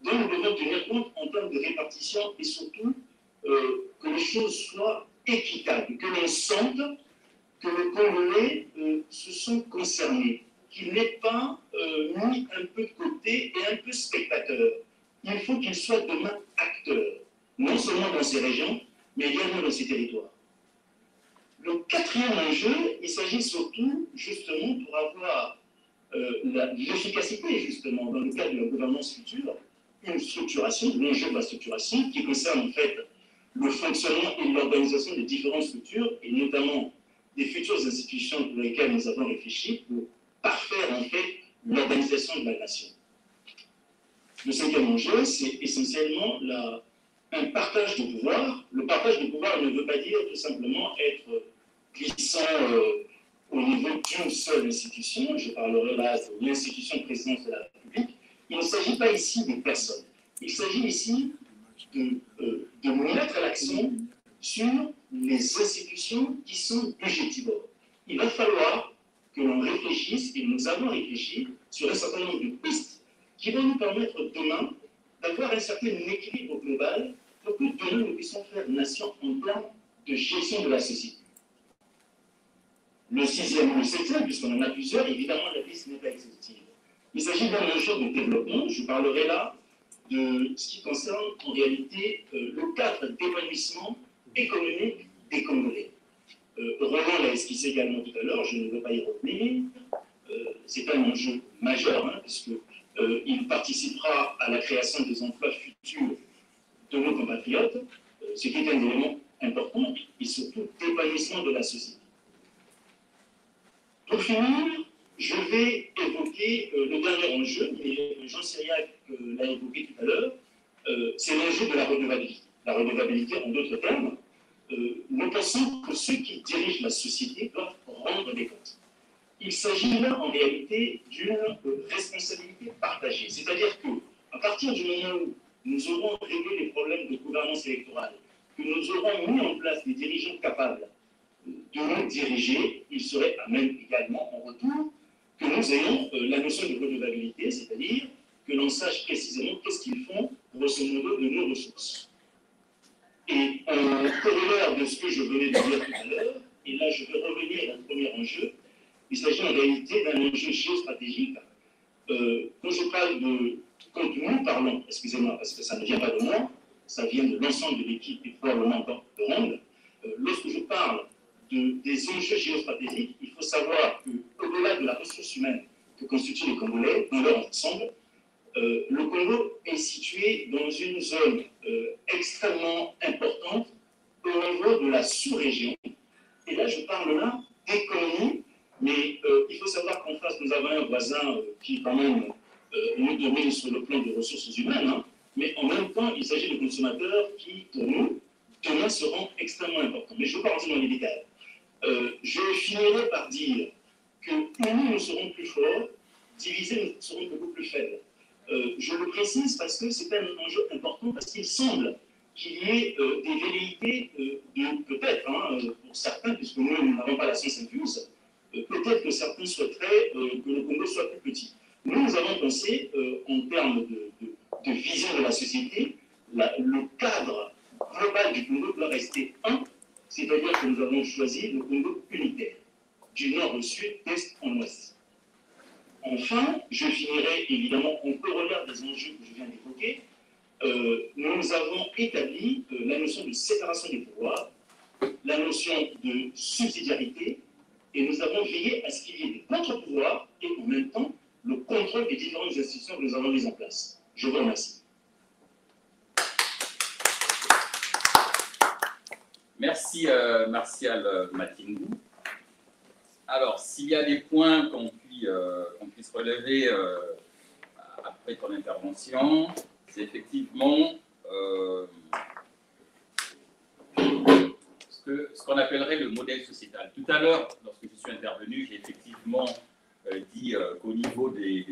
dont nous devons tenir compte en termes de répartition et surtout que les choses soient équitables, que l'on sente que les Congolais se sont concernés, qu'ils n'aient pas mis un peu de côté et un peu spectateurs. Il faut qu'ils soient demain acteurs, non seulement dans ces régions, mais également dans ces territoires. Le quatrième enjeu, il s'agit surtout, justement, pour avoir l'efficacité, justement, dans le cadre de la gouvernance future, une structuration, l'enjeu de la structuration, qui concerne en fait le fonctionnement et l'organisation des différentes structures, et notamment des futures institutions pour lesquelles nous avons réfléchi pour parfaire en fait l'organisation de la nation. Le cinquième enjeu, c'est essentiellement un partage de pouvoir. Le partage de pouvoir ne veut pas dire tout simplement être glissant au niveau d'une seule institution. Je parlerai là de l'institution de présidence de la République. Il ne s'agit pas ici de personnes. Il s'agit ici de mettre l'accent sur les institutions qui sont budgétivores. Il va falloir que l'on réfléchisse, et nous avons réfléchi, sur un certain nombre de pistes qui vont nous permettre demain d'avoir un certain équilibre global pour que demain nous puissions faire nation en termes de gestion de la société. Le sixième ou le septième, puisqu'on en a plusieurs, évidemment la liste n'est pas exhaustive. Il s'agit d'un enjeu de développement. Je parlerai là de ce qui concerne en réalité le cadre d'épanouissement économique des Congolais. Roland l'a esquissé également tout à l'heure, je ne veux pas y revenir. C'est un enjeu majeur, hein, puisqu'il participera à la création des emplois futurs de nos compatriotes, ce qui est un élément important, et surtout d'épanouissement de la société. Pour finir, je vais évoquer le dernier enjeu, mais Jean Cyriac l'a évoqué tout à l'heure, c'est l'enjeu de la redevabilité. La redevabilité, en d'autres termes, nous pensons que ceux qui dirigent la société doivent rendre des comptes. Il s'agit là, en réalité, d'une responsabilité partagée. C'est-à-dire qu'à partir du moment où nous aurons réglé les problèmes de gouvernance électorale, que nous aurons mis en place des dirigeants capables de nous diriger, il serait à même également en retour que nous ayons la notion de redevabilité, c'est-à-dire que l'on sache précisément qu'est-ce qu'ils font, grosso modo, de nos ressources. Et en corollaire de ce que je venais de dire tout à l'heure, et là je vais revenir à un premier enjeu, il s'agit en réalité d'un enjeu géostratégique. Quand nous parlons, excusez-moi, parce que ça ne vient pas de moi, ça vient de l'ensemble de l'équipe et probablement de Ronde, lorsque je parle des enjeux géostratégiques, il faut savoir qu'au-delà de la ressource humaine que constituent les Congolais, dans leur ensemble, le Congo est situé dans une zone extrêmement importante au niveau de la sous-région. Et là, je parle là d'économie, mais il faut savoir qu'en face, nous avons un voisin qui, quand même, nous domine sur le plan des ressources humaines, hein, mais en même temps, il s'agit de consommateurs qui, pour nous, demain seront extrêmement importants. Mais je ne veux pas rentrer dans les détails. Je finirai par dire que unis, nous serons plus forts, divisés, nous serons beaucoup plus faibles. Je le précise parce que c'est un enjeu important, parce qu'il semble qu'il y ait des velléités peut-être, hein, pour certains, puisque nous n'avons pas la science infuse, peut-être que certains souhaiteraient que le Congo soit plus petit. Nous avons pensé, en termes de vision de la société, le cadre global du Congo doit rester un, c'est-à-dire que nous avons choisi le Congo unitaire, du nord au sud, d'est en ouest. Enfin, je finirai évidemment en corollaire des enjeux que je viens d'évoquer. Nous avons établi la notion de séparation des pouvoirs, la notion de subsidiarité, et nous avons veillé à ce qu'il y ait des contre-pouvoirs et en même temps le contrôle des différentes institutions que nous avons mises en place. Je vous remercie. Merci Martial Matingou. Alors, s'il y a des points qu'on puisse relever après ton intervention, c'est effectivement ce qu'on appellerait le modèle sociétal. Tout à l'heure, lorsque je suis intervenu, j'ai effectivement dit qu'au niveau de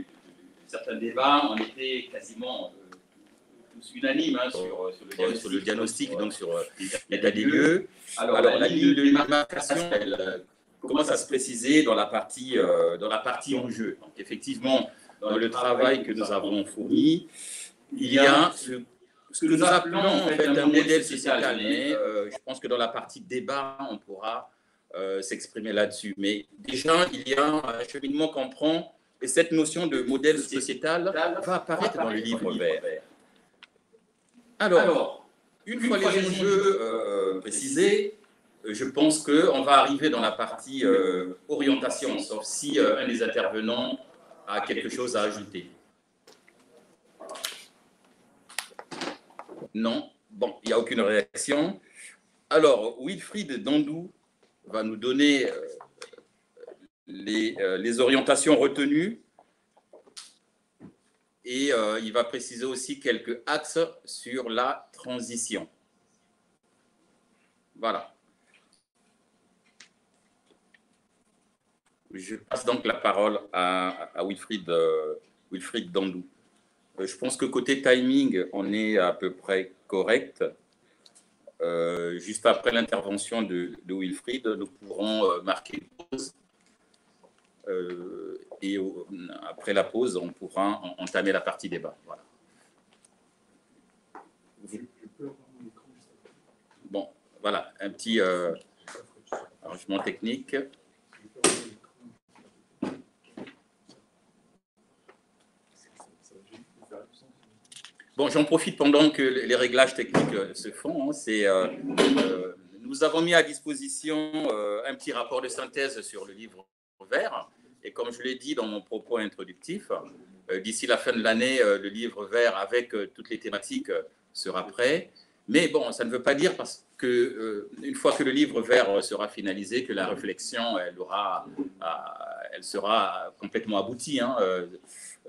certains débats, on était quasiment tous unanimes hein, sur le diagnostic, donc sur l'état des lieux. Alors la ligne de démarcation, elle commence à se préciser dans la partie enjeu. Donc effectivement, dans le travail que nous avons fourni, il y a ce que nous appelons en fait un modèle social. Mais je pense que dans la partie débat, on pourra s'exprimer là-dessus. Mais déjà, il y a un cheminement qu'on prend, et cette notion de modèle sociétal va apparaître dans le livre vert. Alors, une fois les enjeux précisés, je pense qu'on va arriver dans la partie orientation, sauf si un des intervenants a quelque chose à ajouter? Non. Bon, il n'y a aucune réaction. Alors, Wilfried Dandou va nous donner les orientations retenues et il va préciser aussi quelques axes sur la transition. Voilà. Je passe donc la parole à Wilfried Dandou. Je pense que côté timing, on est à peu près correct. Juste après l'intervention de Wilfried, nous pourrons marquer une pause. Et après la pause, on pourra entamer la partie débat. Voilà. Bon, voilà, un petit arrangement technique. Bon, j'en profite pendant que les réglages techniques se font. Nous avons mis à disposition un petit rapport de synthèse sur le livre vert. Et comme je l'ai dit dans mon propos introductif, d'ici la fin de l'année, le livre vert avec toutes les thématiques sera prêt. Mais bon, ça ne veut pas dire parce que une fois que le livre vert sera finalisé, que la réflexion, elle sera complètement aboutie. Hein.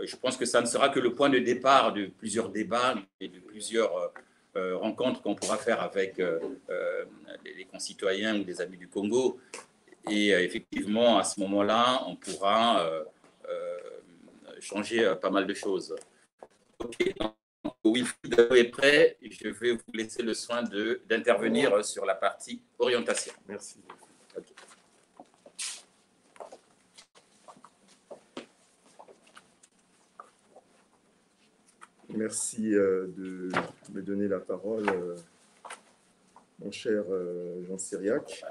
Je pense que ça ne sera que le point de départ de plusieurs débats et de plusieurs rencontres qu'on pourra faire avec les concitoyens ou des amis du Congo. Et effectivement, à ce moment-là, on pourra changer pas mal de choses. OK, donc, Wilfried est prêt. Je vais vous laisser le soin d'intervenir sur la partie orientation. Merci. Okay. Merci de me donner la parole, mon cher Jean Cyriac.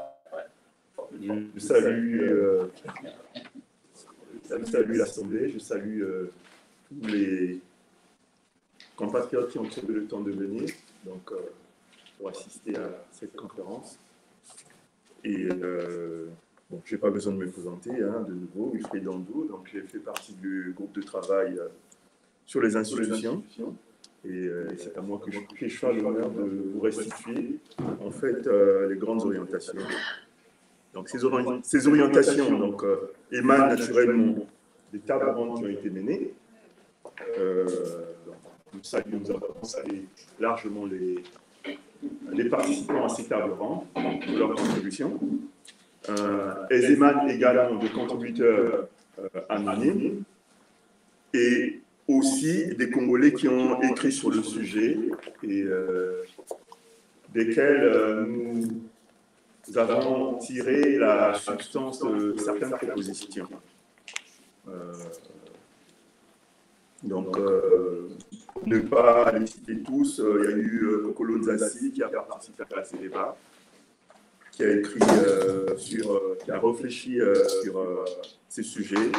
Je salue l'Assemblée, je salue tous les compatriotes qui ont trouvé le temps de venir donc, pour assister à cette conférence. Et bon, je n'ai pas besoin de me présenter hein, de nouveau, Wilfried Dandou, donc j'ai fait partie du groupe de travail sur les institutions. Et c'est à moi que je fais l'honneur de vous restituer en fait les grandes orientations. Donc ces orientations donc, émanent naturellement des tables rondes qui ont été menées. Nous avons salué largement les participants à ces tables rondes pour leur contribution. Elles émanent également de contributeurs anonymes et aussi des Congolais qui ont écrit sur le sujet et desquels nous avons tiré la substance de certaines propositions. Donc, ne pas les citer tous, il y a eu Kokolo Nzassi qui a participé à ces débats, qui a écrit qui a réfléchi sur ces sujets.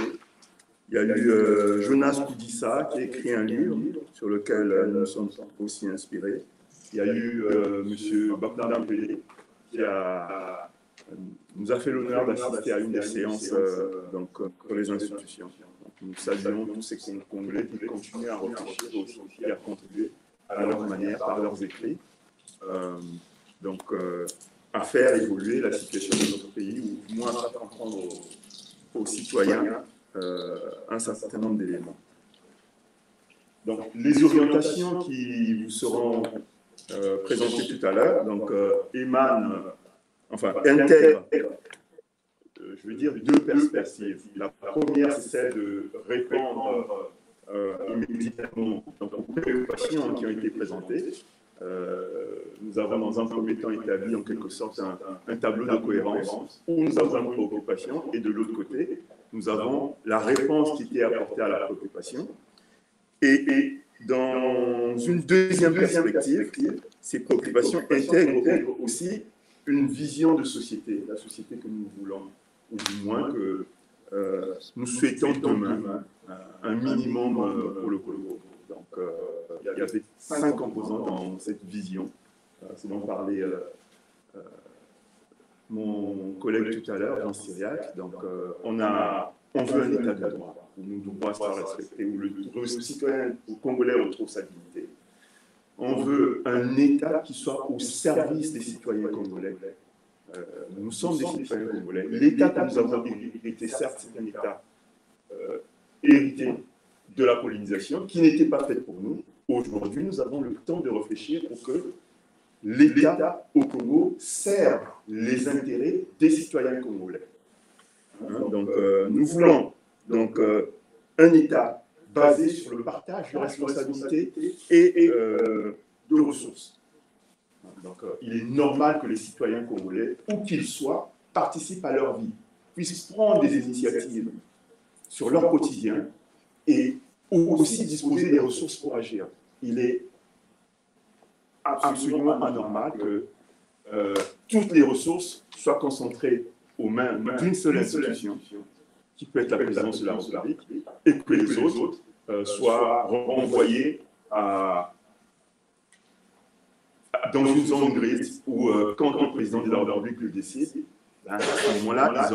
Il y a eu Jonas Kudissa qui a écrit un livre sur lequel nous nous sommes aussi inspirés. Il y a eu M. Bernard Mbele qui nous a fait l'honneur d'assister à une des séances pour les institutions. Donc, nous saluons tous ces Congolais qui continuent à réfléchir aussi et à contribuer à leur manière, par leurs écrits, à faire évoluer la situation de notre pays, ou moins à faire comprendre aux citoyens un certain nombre d'éléments. Donc, les orientations qui vous seront présentées tout à l'heure, intègrent, je veux dire, deux perspectives. La première, c'est celle de répondre immédiatement aux préoccupations qui ont été présentées. Nous avons dans un premier temps établi en quelque sorte un tableau de cohérence où nous avons une préoccupation et de l'autre côté, nous avons la réponse qui était apportée à la préoccupation. Et dans une deuxième perspective, ces préoccupations intègrent aussi une vision de société, la société que nous voulons, ou du moins que nous souhaitons demain un minimum pour le Congo. Donc, il y avait 5 composants dans cette vision. C'est dont parlait mon collègue tout à l'heure, Jean Cyriac. Donc, on veut un état de droit. où nos droits soient respectés, où le citoyen congolais retrouve sa dignité. On veut un État qui soit au service des citoyens congolais. Nous sommes des citoyens congolais. L'État que nous avons hérité, certes, c'est un État hérité de la colonisation, qui n'était pas fait pour nous. Aujourd'hui, nous avons le temps de réfléchir pour que l'État au Congo serve les intérêts des citoyens congolais. Donc, nous voulons donc, un État basé sur le partage de responsabilités et de ressources. Donc, il est normal que les citoyens congolais, où qu'ils soient, participent à leur vie, puissent prendre des initiatives sur leur quotidien et aussi disposer des ressources pour agir. Il est absolument anormal que toutes les ressources soient concentrées aux mains d'une seule institution, qui peut être la présidence de la République, et que les autres soient renvoyés dans une zone grise où, quand le président de la République le décide, à ce moment-là,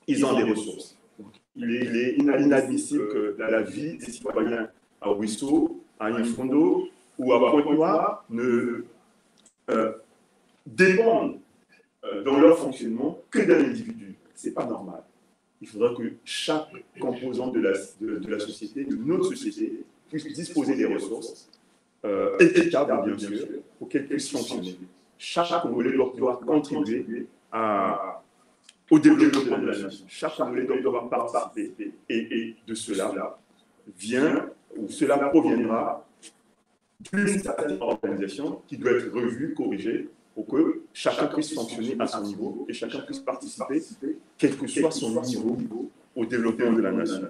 ils ont des ressources. Donc, il est inadmissible que la vie des citoyens à Ouisso, à Infondo ou à Pointe-Noire ne dépendent dans leur fonctionnement que d'un individu. Ce n'est pas normal. Il faudra que chaque composant de la société, de notre société, puisse disposer des ressources équitables, bien sûr, pour qu'elles puissent fonctionner. Chaque Congolais doit pouvoir contribuer au développement de la nation. Chaque Congolais doit pouvoir participer. Et de cela cela proviendra d'une certaine organisation qui doit être revue, corrigée, pour que chacun puisse fonctionner à son niveau et chacun puisse participer, quel que soit son niveau, au développement de la nation.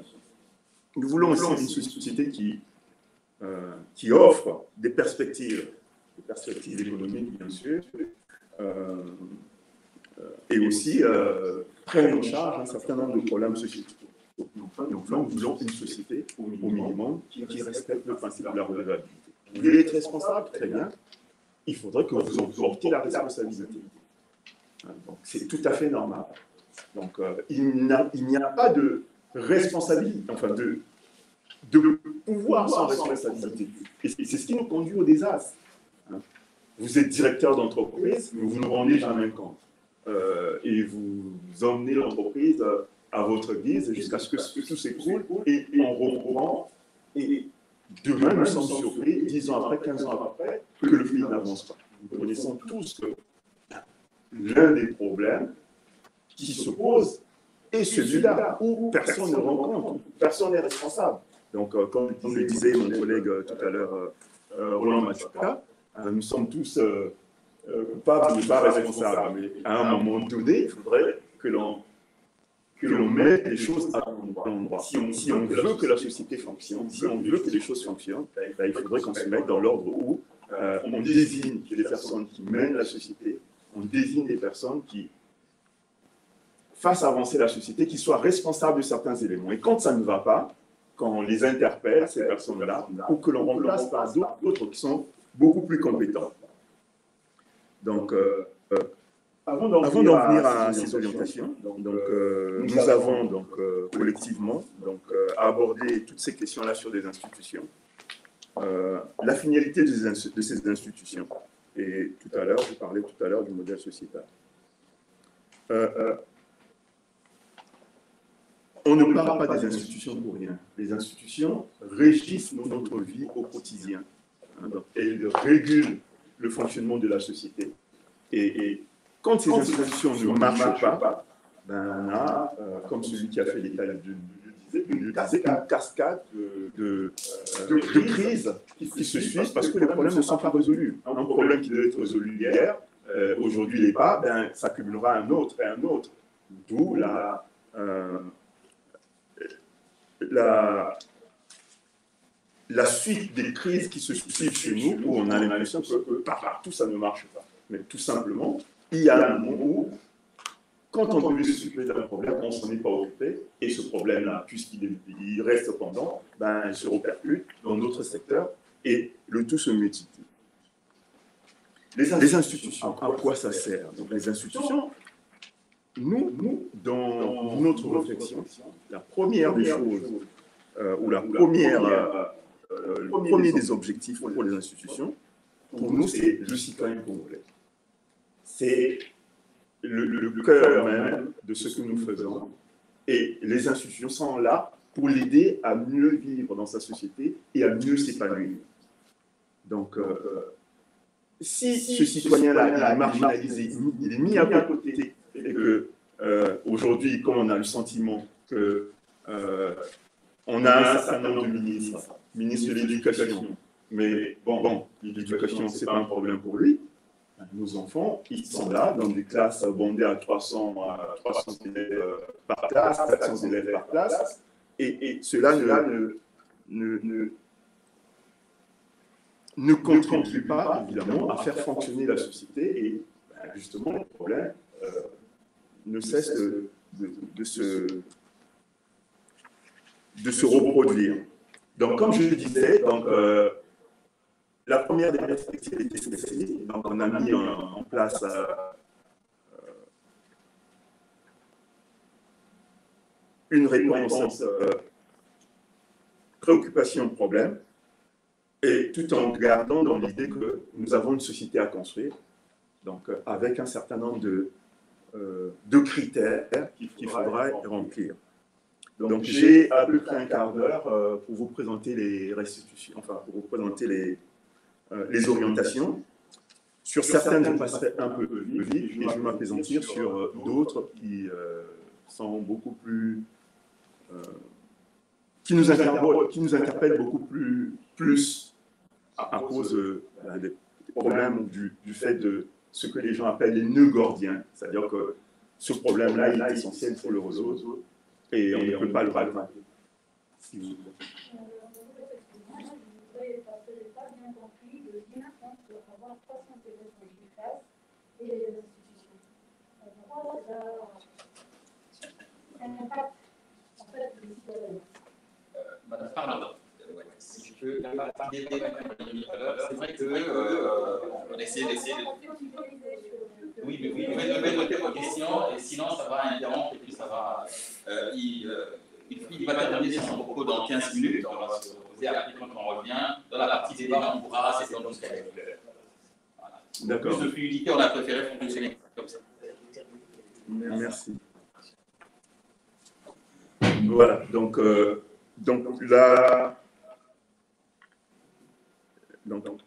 Nous voulons aussi une société qui offre des perspectives économiques, bien sûr, et aussi prenne en charge un certain nombre de problèmes sociétaux. Donc là, nous voulons une société, au minimum, qui respecte le principe de la redevabilité. Vous voulez être responsable, très bien. Il faudrait que vous en portiez la responsabilité. Donc, c'est tout à fait normal. Donc, il n'y a pas de responsabilité, enfin, de pouvoir sans responsabilité. Et c'est ce qui nous conduit au désastre. Vous êtes directeur d'entreprise, mais vous ne rendez jamais compte. Et vous emmenez l'entreprise à votre guise jusqu'à ce que tout s'écroule et on reprend. Et demain, nous sommes surpris, 10 ans après, 15 ans après, que le pays n'avance pas. Nous connaissons tous que l'un des problèmes qui se pose est celui-là, où personne ne rend compte, où personne n'est responsable. Donc, comme le disait mon collègue tout à l'heure, Roland Matuka, nous sommes tous coupables, mais pas responsables. Mais à un moment donné, il faudrait que l'on mette les choses à l'endroit. Si on veut que la société fonctionne, si on veut que les choses fonctionnent, il faudrait qu'on se mette dans l'ordre où on désigne les personnes qui mènent la société, on désigne les personnes qui fassent avancer la société, qui soient responsables de certains éléments. Et quand ça ne va pas, quand on les interpelle, ces personnes-là, ou que l'on remplace par d'autres qui sont beaucoup plus compétents. Donc, avant d'en venir à ces orientations, nous avons collectivement abordé toutes ces questions-là sur des institutions. La finalité de ces institutions. Et tout à l'heure, je parlais du modèle sociétal. On ne parle pas des institutions pour rien. Les institutions régissent notre vie au quotidien. Elles régulent le fonctionnement de la société. Et quand ces institutions ne marchent pas, on a, comme celui qui a fait l'état une cascade de crises qui se suivent parce que les problèmes ne sont pas résolus. Un problème qui devait être résolu hier, aujourd'hui il n'est pas, s'accumulera un autre et un autre. D'où la suite des crises qui se suivent chez nous, où on a l'impression que partout ça ne marche pas. Mais tout simplement, il y a un moment où, quand on devait s'occuper d'un problème, on ne s'en est pas occupé, et ce problème-là, puisqu'il reste pendant, il se répercute dans d'autres secteurs, et le tout se multiplie. Les institutions, à quoi ça sert? Donc, les institutions nous, dans notre réflexion, la première des choses, ou le premier des objectifs pour les institutions, pour nous, c'est le citoyen congolais. C'est le cœur même de ce que nous faisons. Et les institutions sont là pour l'aider à mieux vivre dans sa société et à mieux s'épanouir. Donc, si ce citoyen-là est marginalisé, il est mis à côté, et que aujourd'hui, comme on a le sentiment que on a un certain nombre de ministres de l'éducation, mais bon, l'éducation, ce n'est pas un problème pour lui. Nos enfants, ils sont là dans des classes bondées à 300 élèves par classe, 400 élèves par classe, et cela ne contribue pas, évidemment, à faire fonctionner la société, et justement, le problème ne cesse de se reproduire. Donc, comme je le disais, la première des perspectives était celle-ci. Donc, on a mis en place une réponse préoccupation-problème, et tout en gardant dans l'idée que nous avons une société à construire, donc avec un certain nombre de critères qu'il faudra remplir. Donc, j'ai à peu près un quart d'heure pour vous présenter les restitutions, enfin, pour vous présenter les orientations. Sur certaines, je passerai un peu vite et je vais m'appesantir sur d'autres qui sont beaucoup plus... qui nous interpellent beaucoup plus à cause des problèmes du fait de ce que les gens appellent les nœuds gordiens. C'est-à-dire que ce problème-là, il est essentiel pour le réseau et on ne peut pas le rater. Si vous... Pardon, si je peux, c'est vrai que on essaie d'essayer de... Oui, mais vous pouvez noter vos questions, et sinon ça va interrompre, et puis ça va... il va terminer son propos dans 15 minutes, on va se reposer, après quand on revient, dans la partie débat, on pourra s'étendre jusqu'à la voilà. D'accord. Plus de fluidité, on a préféré fonctionner comme ça. Merci. Voilà, donc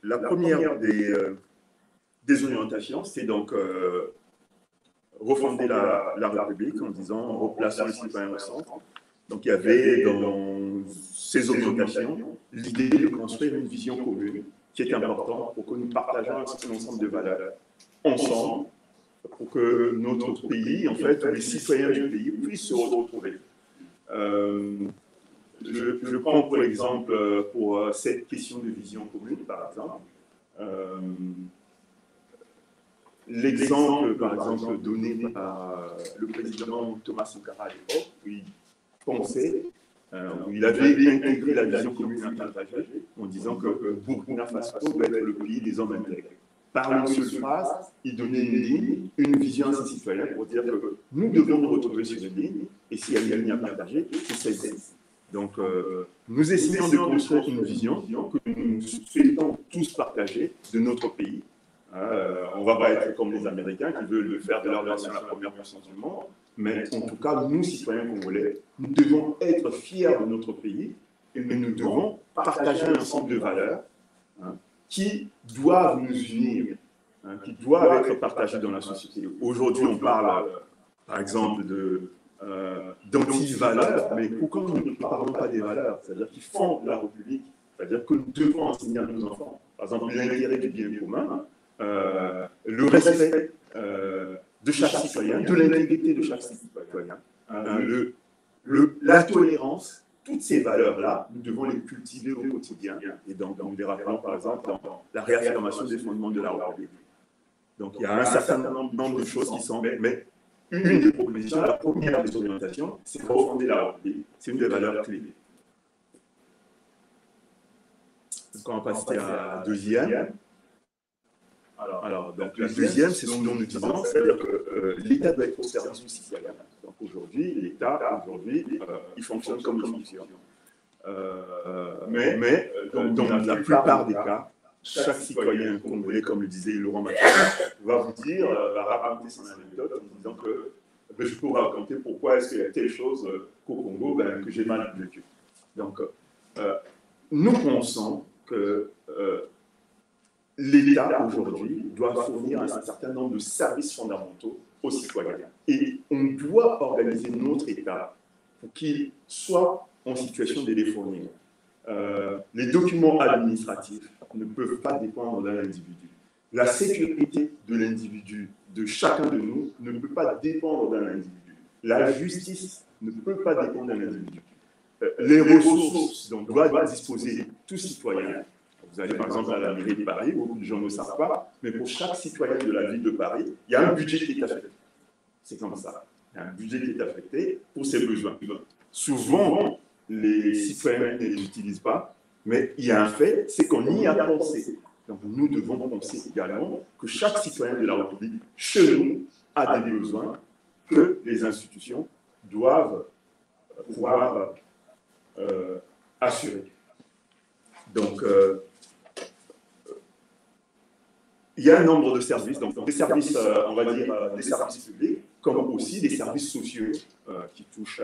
la première des orientations, c'est donc refonder la République en disant replaçons les citoyens au centre. Donc il y avait dans ces orientations l'idée de construire une vision commune qui est importante pour que nous partageons un certain ensemble de valeurs ensemble, pour que notre pays, en fait, les citoyens du pays puissent se retrouver. Je prends pour exemple, pour cette question de vision commune, par exemple, l'exemple, par exemple, donné par le président Thomas Sankara à l'époque, où il pensait, où il avait intégré la vision commune interprétée en disant que Burkina Faso doit être le pays des hommes intègres. Par une seule phrase, il donnait une ligne, une vision à ses citoyens pour dire que nous devons nous retrouver sur une ligne, et s'il y a une ligne à partager, c'est celle-ci. Donc, nous essayons de construire une vision que nous souhaitons tous partager de notre pays. On ne va pas être comme les Américains qui veulent faire de leur version la première puissance du monde, mais en tout cas, nous, citoyens congolais, nous devons être fiers de notre pays et nous devons partager un ensemble de valeurs qui doivent nous unir, qui doivent être partagées dans la société. Aujourd'hui, on parle, par exemple, d'anti-valeurs, mais pourquoi nous ne parlons pas des valeurs? C'est-à-dire qui font la République, c'est-à-dire que nous devons enseigner à nos enfants. Par exemple, l'intérêt du bien commun, le respect de chaque citoyen, de l'intégrité de chaque citoyen, la tolérance. Toutes ces valeurs-là, nous devons les cultiver au quotidien. Et donc, nous les rappelons, par exemple, dans la réaffirmation des fondements de la République. Donc, il y a un certain nombre de choses qui sont... Mais une des propositions, la première des orientations, c'est de refonder la République. C'est une des valeurs clés. Donc, on va passer à la deuxième. Alors, donc, le deuxième, c'est ce dont nous disons, c'est-à-dire que l'État doit être au service du citoyen. Donc aujourd'hui, l'État, il fonctionne comme une institution. Mais dans la plupart des cas, chaque citoyen congolais, comme le disait Laurent Mathieu, va vous dire, va raconter son anecdote en disant que je peux vous raconter pourquoi est-ce qu'il y a telle chose qu'au Congo que j'ai mal vécu. Donc, nous pensons que l'État, aujourd'hui, doit fournir un certain nombre de services fondamentaux aux citoyens. Et on doit organiser notre État pour qu'il soit en situation de les fournir. Les documents administratifs ne peuvent pas dépendre d'un individu. La sécurité de l'individu, de chacun de nous, ne peut pas dépendre d'un individu. La justice ne peut pas dépendre d'un individu. Les ressources dont doit disposer tout citoyen. Vous allez par exemple à la mairie de Paris, beaucoup de gens ne le savent pas, mais pour chaque citoyen de la ville de Paris, il y a un budget qui est affecté. C'est comme ça. Il y a un budget qui est affecté pour ses besoins. Souvent, les citoyens ne l'utilisent pas, mais il y a un fait, c'est qu'on y a pensé. Donc nous devons penser également que chaque citoyen de la République, chez nous, a des besoins que les institutions doivent pouvoir assurer. Donc, il y a un nombre de services, donc des services, on va dire, des services publics, comme aussi des services sociaux qui touchent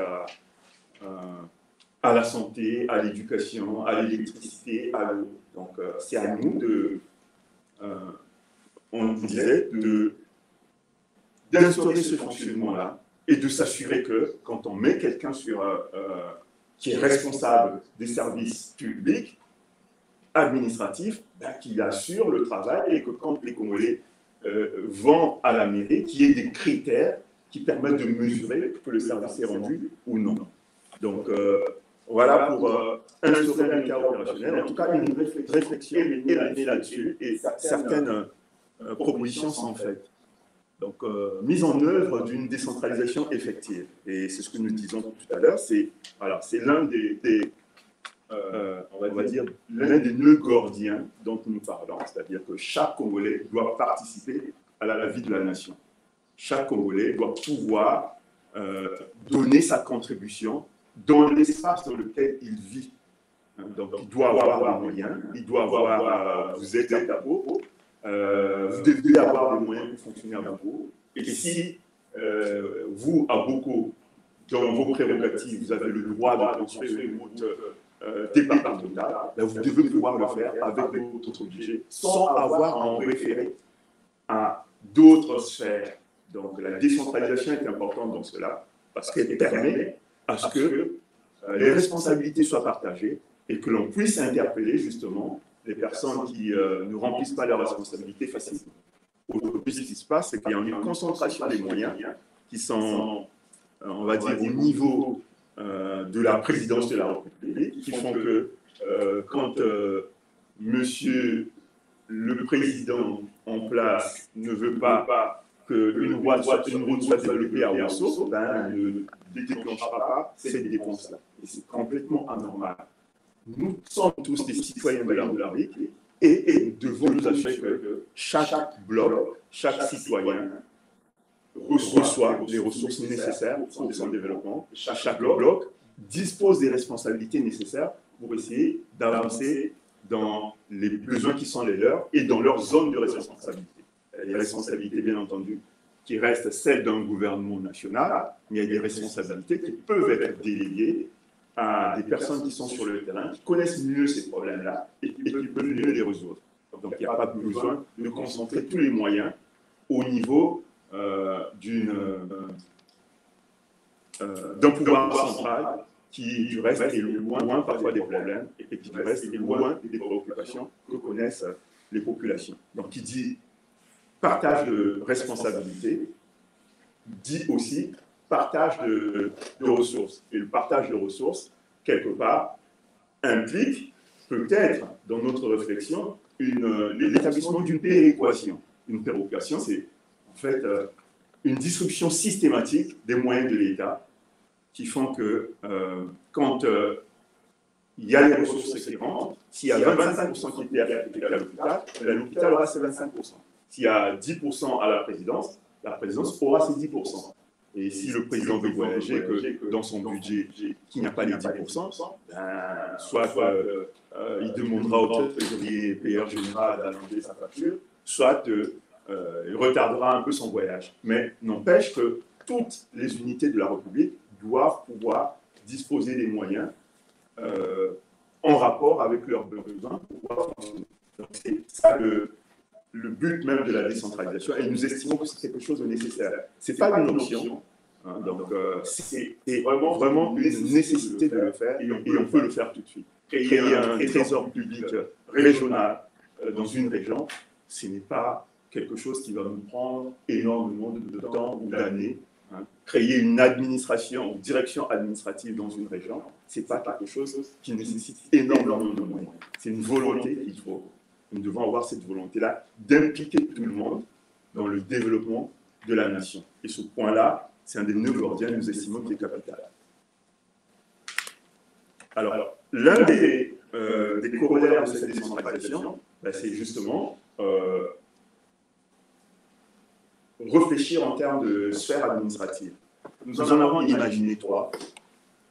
à la santé, à l'éducation, à l'électricité, à l'eau. Donc, c'est à nous on disait, d'instaurer ce fonctionnement-là et de s'assurer que quand on met quelqu'un qui est responsable des services publics, administratifs, qu'il assure le travail et que quand les Congolais vont à la mairie, qu'il y ait des critères qui permettent de mesurer que le service est rendu ou non. Donc, voilà pour instaurer un cas opérationnel, en tout cas une réflexion est là-dessus et certaines propositions sont faites. Donc, mise en œuvre d'une décentralisation effective. Et c'est ce que nous disons tout à l'heure, c'est l'un on va dire, l'un des nœuds gordiens dont nous parlons, c'est-à-dire que chaque Congolais doit participer à la vie de la nation. Chaque Congolais doit pouvoir donner sa contribution dans l'espace dans lequel il vit. Donc, il doit avoir des moyens, il doit avoir, vous êtes à Tabo, vous devez avoir des moyens pour fonctionner à Boko. Et si vous, à Boko, dans vos prérogatives, vous avez le droit de construire une route départementale, vous devez pouvoir le faire avec votre budget sans avoir à en référer à d'autres sphères. Donc la décentralisation est importante dans cela parce qu'elle permet à ce que les responsabilités soient partagées et que l'on puisse interpeller justement les personnes qui ne remplissent pas leurs responsabilités facilement. Aujourd'hui, ce qui se passe, c'est qu'il y a une concentration des moyens qui sont, on va dire, au niveau de la présidence de la République, qui font que quand monsieur le président en place ne veut pas qu'une route soit développée à Ouasso, ne déclenchera pas cette dépense-là. Et c'est complètement anormal. Nous sommes tous des citoyens de la République et nous devons nous assurer que chaque bloc, chaque citoyen reçoit les ressources nécessaires pour son développement. Chaque bloc dispose des responsabilités nécessaires pour essayer d'avancer dans les besoins qui sont les leurs et dans leur zone de responsabilité. Les responsabilités, bien entendu, qui restent celles d'un gouvernement national, mais il y a des responsabilités qui peuvent être déléguées à des personnes qui sont sur le terrain, qui connaissent mieux ces problèmes-là et qui peuvent mieux les résoudre. Donc il n'y a pas besoin de concentrer tous les moyens au niveau d'un pouvoir central qui, du reste, est loin parfois des problèmes et qui, du reste, est loin des préoccupations que connaissent les populations. Donc, qui dit partage de responsabilités, dit aussi partage de ressources. Et le partage de ressources, quelque part, implique peut-être, dans notre réflexion, l'établissement d'une péréquation. Une péréquation, c'est en fait une distribution systématique des moyens de l'État qui font que quand il y a les ressources qui rentrent, s'il y a 25% qui étaient affectés à l'hôpital aura ces 25%. S'il y a 10% à la présidence aura ses 10%. Et si le président veut voyager, que dans son budget, qu'il n'y a pas les 10%, soit il demandera au trésorier payeur général d'allonger sa facture, soit il retardera un peu son voyage. Mais n'empêche que toutes les unités de la République doivent pouvoir disposer des moyens en rapport avec leurs besoins pour pouvoir fonctionner. C'est ça le but même de la décentralisation, et nous estimons que c'est quelque chose de nécessaire. Ce n'est pas une option, hein, donc c'est vraiment une nécessité de le faire, et on peut le faire tout de suite. Créer un trésor public régional dans une région, ce n'est pas quelque chose qui va nous prendre énormément de temps ou d'années. Hein. Créer une administration, une direction administrative dans une région, ce n'est pas quelque chose qui nécessite énormément de moyens. C'est une volonté qu'il faut. Nous devons avoir cette volonté-là d'impliquer tout le monde dans le développement de la nation. Et ce point-là, c'est un des nœuds gordiens, nous estimons, qui est capital. Alors, l'un des corollaires de cette décentralisation, c'est justement réfléchir en termes de sphère administrative. Nous en avons imaginé 3.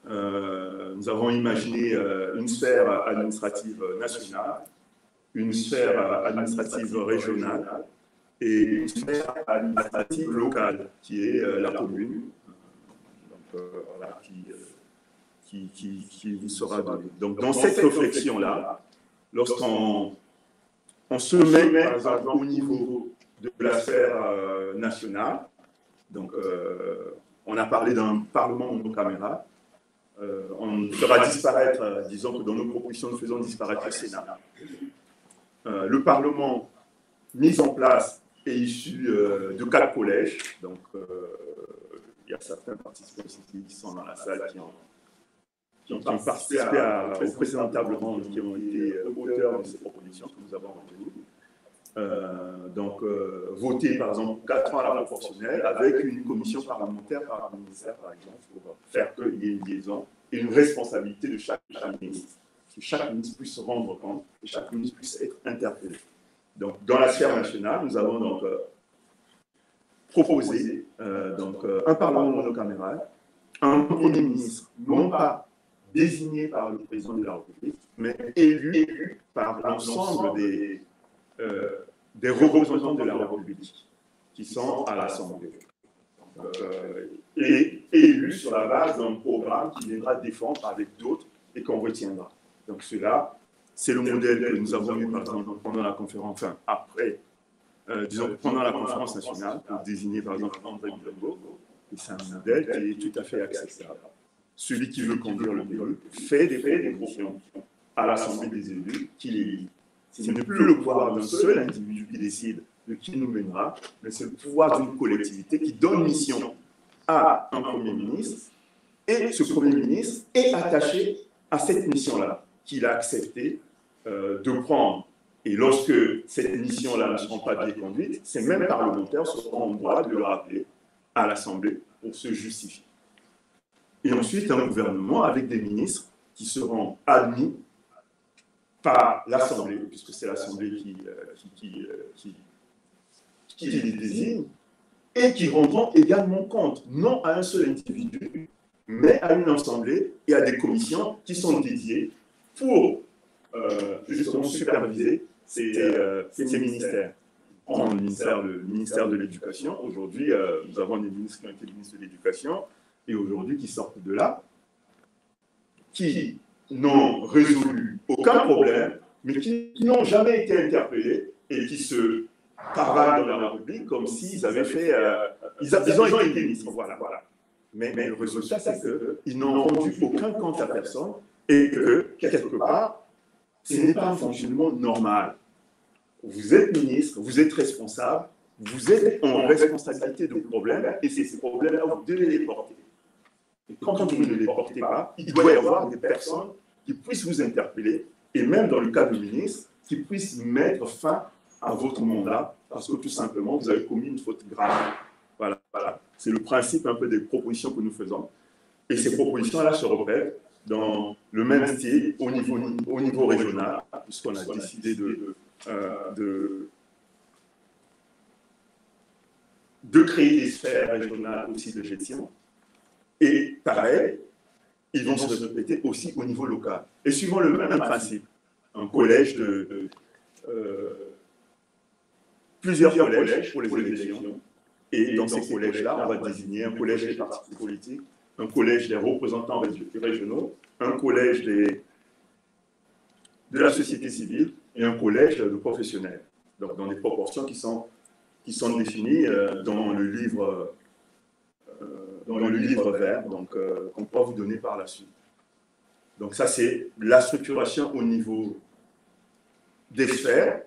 Nous avons imaginé une sphère administrative nationale, une sphère administrative régionale et une sphère administrative locale, qui est la commune, donc, voilà, qui vous sera donnée. Donc, dans cette réflexion-là, lorsqu'on se met, par exemple, au niveau de la sphère nationale, donc on a parlé d'un parlement monocaméral, on fera disparaître, disons que dans nos propositions, nous faisons disparaître le Sénat. Le Parlement mis en place est issu de 4 collèges, donc il y a certains participants qui sont dans la salle qui ont participé aux précédentes tables rondes, qui ont été auteurs de ces propositions que nous avons retenues. Donc, voter par exemple 4 ans à la proportionnelle avec une commission parlementaire par ministère, par exemple, pour faire qu'il y ait une liaison et une responsabilité de chaque ministre. Que chaque ministre puisse se rendre compte et chaque ministre puisse être interpellé. Donc, dans la sphère nationale, nous avons donc proposé un parlement monocaméral, un premier ministre, non pas désigné par le président de la République, mais élu par l'ensemble des représentants de la République qui sont à l'Assemblée. Et élu sur la base d'un programme qui viendra défendre avec d'autres et qu'on retiendra. Donc cela, c'est le modèle que nous avons eu par exemple pendant la conférence, enfin après, disons pendant la conférence nationale, pour désigner par exemple André Bilongo, et c'est un modèle qui est tout à fait acceptable. Celui qui veut conduire le pays fait des propositions à l'Assemblée des élus qu'il élit. Ce n'est plus le pouvoir d'un seul individu qui décide de qui nous mènera, mais c'est le pouvoir d'une collectivité qui donne mission à un Premier ministre, et ce Premier ministre est attaché à cette mission-là, qu'il a accepté de prendre. Et lorsque cette mission-là ne sera pas bien conduite, ces mêmes parlementaires seront en droit de le rappeler à l'Assemblée pour se justifier. Et ensuite, un gouvernement avec des ministres qui seront admis par l'Assemblée, puisque c'est l'Assemblée qui les désigne, et qui rendront également compte, non à un seul individu, mais à une assemblée et à des commissions qui sont dédiées pour justement superviser ces ministères. Le ministère de l'Éducation, aujourd'hui, nous avons des ministres qui ont été ministres de l'Éducation, et aujourd'hui qui sortent de là, qui n'ont résolu aucun problème, mais qui n'ont jamais été interpellés et qui se paradent dans la République comme s'ils avaient fait... ils ont été ministres, voilà. Mais le résultat, c'est qu'ils n'ont rendu aucun compte à personne et que, quelque part, ce n'est pas un fonctionnement normal. Vous êtes ministre, vous êtes responsable, vous êtes en responsabilité de problèmes et ces problèmes-là, vous devez les porter. Et quand vous ne les portez pas, il doit y avoir des personnes qui puissent vous interpeller et même dans le cas de ministre, qui puissent mettre fin à votre mandat parce que tout simplement, vous avez commis une faute grave. Voilà. C'est le principe un peu des propositions que nous faisons. Et ces propositions-là se répètent dans le même style au niveau régional, puisqu'on a décidé de créer des sphères régionales aussi de gestion. Et pareil, ils vont se répéter aussi au niveau local. Et suivant le même principe, un collège plusieurs collèges pour les élections. Et dans ces collèges-là, on va désigner un collège des partis politiques, un collège des représentants régionaux, un collège de la société civile et un collège de professionnels. Donc, dans des proportions qui sont définies dans le livre vert, donc qu'on pourra vous donner par la suite. Donc ça, c'est la structuration au niveau des sphères.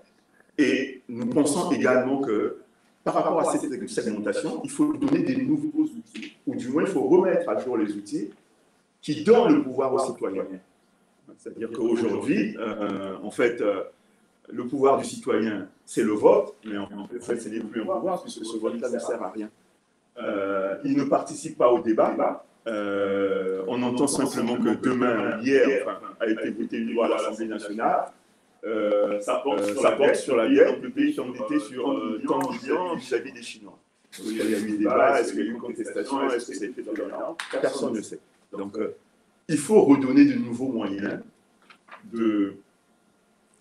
Et nous pensons également que par rapport à cette segmentation, il faut donner des nouveaux outils, ou du moins il faut remettre à jour les outils qui donnent le pouvoir aux citoyens. C'est-à-dire qu'aujourd'hui, en fait, le pouvoir du citoyen, c'est le vote, mais en fait, ce n'est plus un pouvoir, puisque ce vote-là ne sert à rien. Il ne participe pas au débat. On entend simplement que demain, hier, a été votée une loi à l'Assemblée nationale. Ça porte sur la guerre, donc le pays qui en était sur tant de millions vis-à-vis des Chinois. Il y a eu des débats, est-ce qu'il y a eu une contestation, est-ce que c'est fait dans personne ne sait. Donc, il faut redonner de nouveaux moyens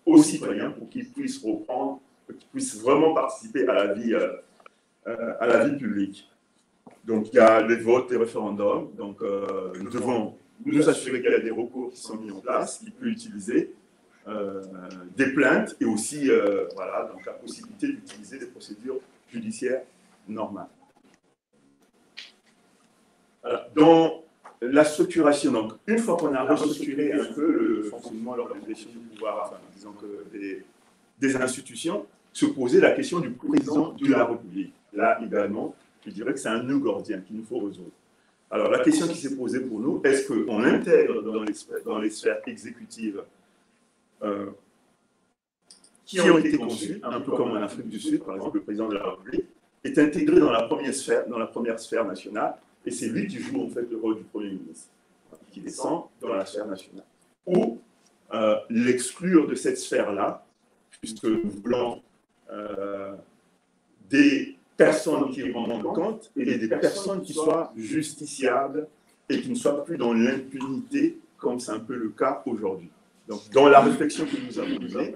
aux citoyens pour qu'ils puissent reprendre, qu'ils puissent vraiment participer à la vie publique. Donc, il y a les votes, les référendums. Donc, nous devons nous assurer qu'il y a des recours qui sont mis en place, qui peuvent utiliser des plaintes et aussi voilà, donc la possibilité d'utiliser des procédures judiciaires normales. Voilà. Dans la structuration, donc, une fois qu'on a restructuré un peu le fonctionnement, l'organisation du pouvoir, enfin, disons que des institutions, se poser la question du président de la République. Là, également, je dirais que c'est un nœud gordien qu'il nous faut résoudre. Alors, la question qui s'est posée pour nous, est-ce qu'on intègre dans les sphères exécutives qui ont été conçues, un peu comme en Afrique du Sud, par exemple, le président de la République, est intégré dans la première sphère nationale, et c'est lui qui joue en fait le rôle du Premier ministre, qui descend dans la sphère nationale. Ou l'exclure de cette sphère-là, puisque nous voulons des personnes qui rendent compte et des personnes qui soient justiciables et qui ne soient plus dans l'impunité, comme c'est un peu le cas aujourd'hui. Donc, dans la réflexion que nous avons menée,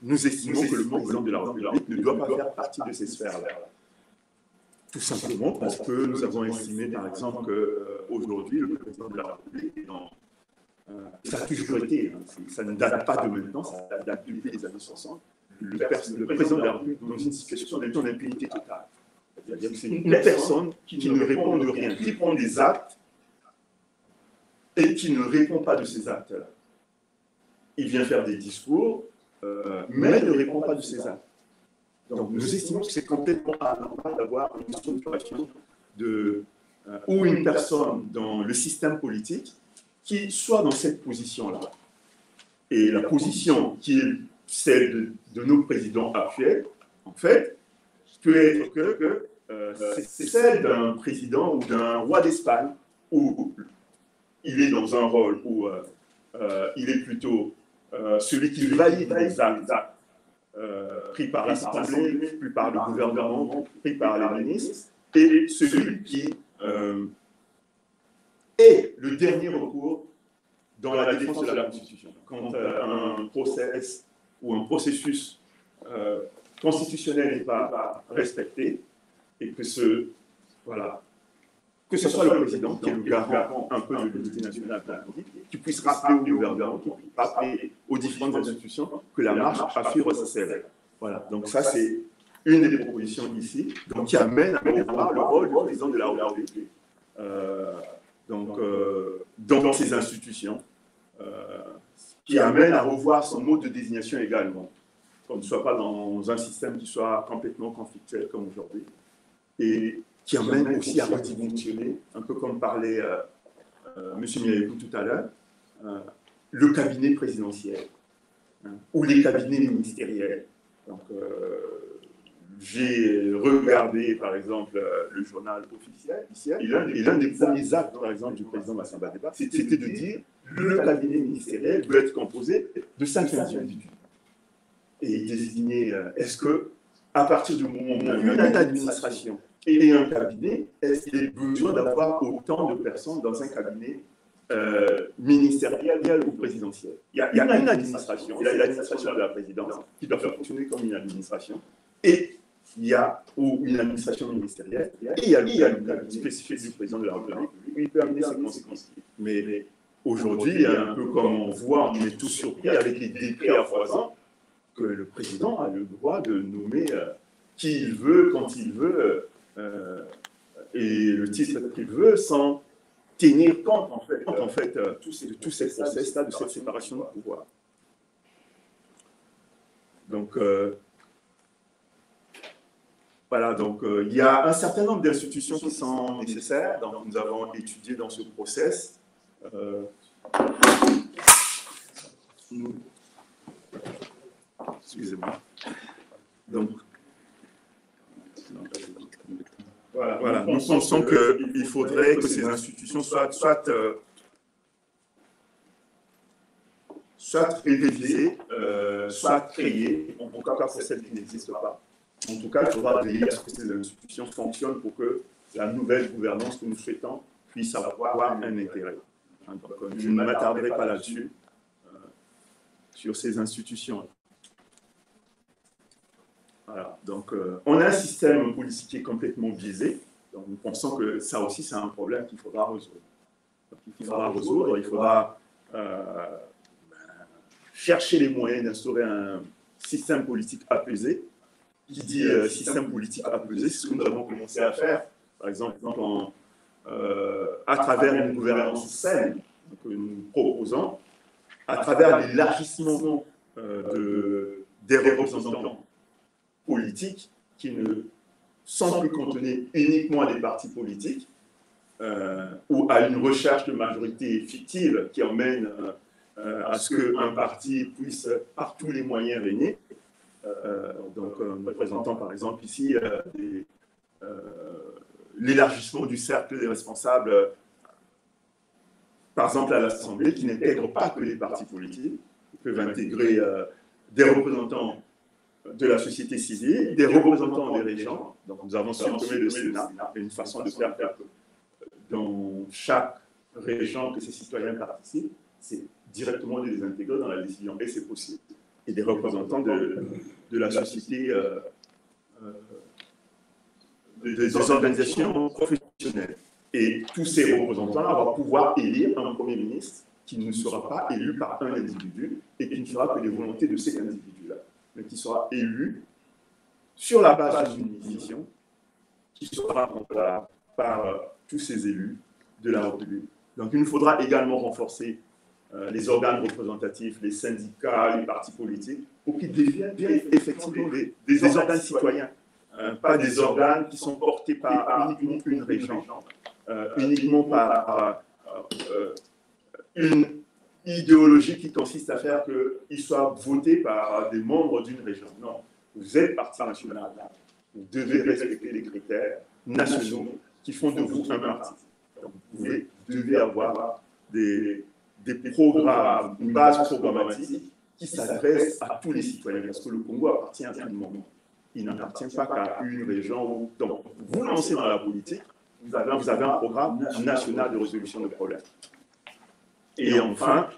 nous estimons que le président de la République ne doit pas faire partie de ces sphères-là. Tout simplement parce que nous avons estimé, par exemple, qu'aujourd'hui, le président de la République est dans... ça a toujours été, ça ne date pas de maintenant, ça date depuis les années 60. Le président de la République dans une situation d'impunité totale. C'est-à-dire que c'est une personne qui ne répond de rien, qui prend des actes et qui ne répond pas de ces actes-là. Il vient faire des discours, mais ne répond pas de ces actes. Donc nous estimons que c'est complètement anormal d'avoir une structuration ou une personne dans le système politique qui soit dans cette position-là. Et la position qui est celle de nos présidents actuels, en fait, peut être que c'est celle d'un président ou d'un roi d'Espagne, où il est dans un rôle où il est plutôt celui qui valide les actes pris par l'Assemblée, pris par le gouvernement, pris par les ministres, et celui qui est le dernier recours dans la défense de la Constitution. Quand un process ou un processus constitutionnel n'est pas respecté, et que ce soit le président qui est le garant un peu de l'unité nationale qui puisse rappeler au gouvernement, qui puisse rappeler aux différentes institutions que la marche à suivre, c'est celle. Voilà, donc ça c'est une des propositions ici, donc qui amène à revoir le rôle du président de la République dans ces institutions, qui amène à revoir son mode de désignation également, qu'on ne soit pas dans un système qui soit complètement conflictuel comme aujourd'hui, et qui amène aussi à redimensionner, un peu comme parlait M. Miaïkou tout à l'heure, le cabinet présidentiel, ou les cabinets ministériels. Donc, j'ai regardé, par exemple, le journal officiel, et l'un des premiers actes, par exemple, du président Massamba Deba, c'était de dire que le cabinet ministériel doit être composé de 5 individus. Et désigner, est-ce que, à partir du moment où une administration et un cabinet, est-ce qu'il y a besoin d'avoir autant de personnes dans un cabinet ministériel ou présidentiel? Il y a une administration, c'est l'administration de la présidence, qui doit fonctionner comme une administration, et il y a une administration ministérielle, et il y a le cabinet spécifique du président de la République, où il peut amener ses conséquences. Mais aujourd'hui, un peu comme on voit, on est tous surpris avec les décrets à foison, que le président a le droit de nommer qui il veut, quand il veut, et le titre qu'il veut, sans tenir compte, en fait de tous ces process-là, de cette séparation de pouvoir. Donc, voilà, donc il y a un certain nombre d'institutions qui sont nécessaires. Donc, nous avons étudié dans ce process. Excusez-moi. Donc, voilà, nous pensons qu'il faudrait que ces institutions soient révisées, soit créées, en tout cas pour celles qui n'existent pas. En tout cas, il faudra veiller à ce que ces institutions fonctionnent pour que la nouvelle gouvernance que nous souhaitons puisse avoir un intérêt. Donc, je ne m'attarderai pas là-dessus, sur ces institutions. Voilà, donc on a un système politique qui est complètement biaisé, donc nous pensons que ça aussi c'est un problème qu'il faudra résoudre. Donc, il faudra chercher les moyens d'instaurer un système politique apaisé. Qui dit système politique apaisé, c'est ce que nous avons commencé à faire, par exemple à travers une gouvernance saine que nous proposons, à travers l'élargissement des représentants politiques qui ne sont plus contenus uniquement à des partis politiques ou à une recherche de majorité fictive qui emmène à ce qu'un parti puisse par tous les moyens régner. Donc, nous présentons par exemple ici l'élargissement du cercle des responsables, par exemple à l'Assemblée, qui n'intègre pas que les partis politiques, qui peuvent intégrer des représentants de la société civile, des représentants des régions. Donc, nous avons supprimé le Sénat, et une façon de faire que dans chaque région que ces citoyens participent, c'est directement de les intégrer dans la décision, et c'est possible. Et des représentants de la société, des organisations professionnelles. Et tous ces représentants vont pouvoir élire un Premier ministre qui ne sera pas élu par un individu et qui ne fera que les volontés de cet individu-là, mais qui sera élu sur la base d'une mission qui sera remplacée par tous ces élus de la République. Donc il nous faudra également renforcer les organes représentatifs, les syndicats, les partis politiques, pour qu'ils deviennent effectivement des organes citoyens, pas des organes qui sont portés par uniquement une région, uniquement par une idéologie qui consiste à faire qu'ils soient votés par des membres d'une région. Non, vous êtes parti national, vous devez respecter les critères nationaux qui font de vous un parti. Donc, vous devez avoir des programmes, une base programmatique qui s'adresse à tous les citoyens, parce que le Congo appartient à tout le monde. Il n'appartient pas qu'à une région. Donc, vous lancez dans la politique, vous avez un programme national de résolution de problèmes. Et enfin,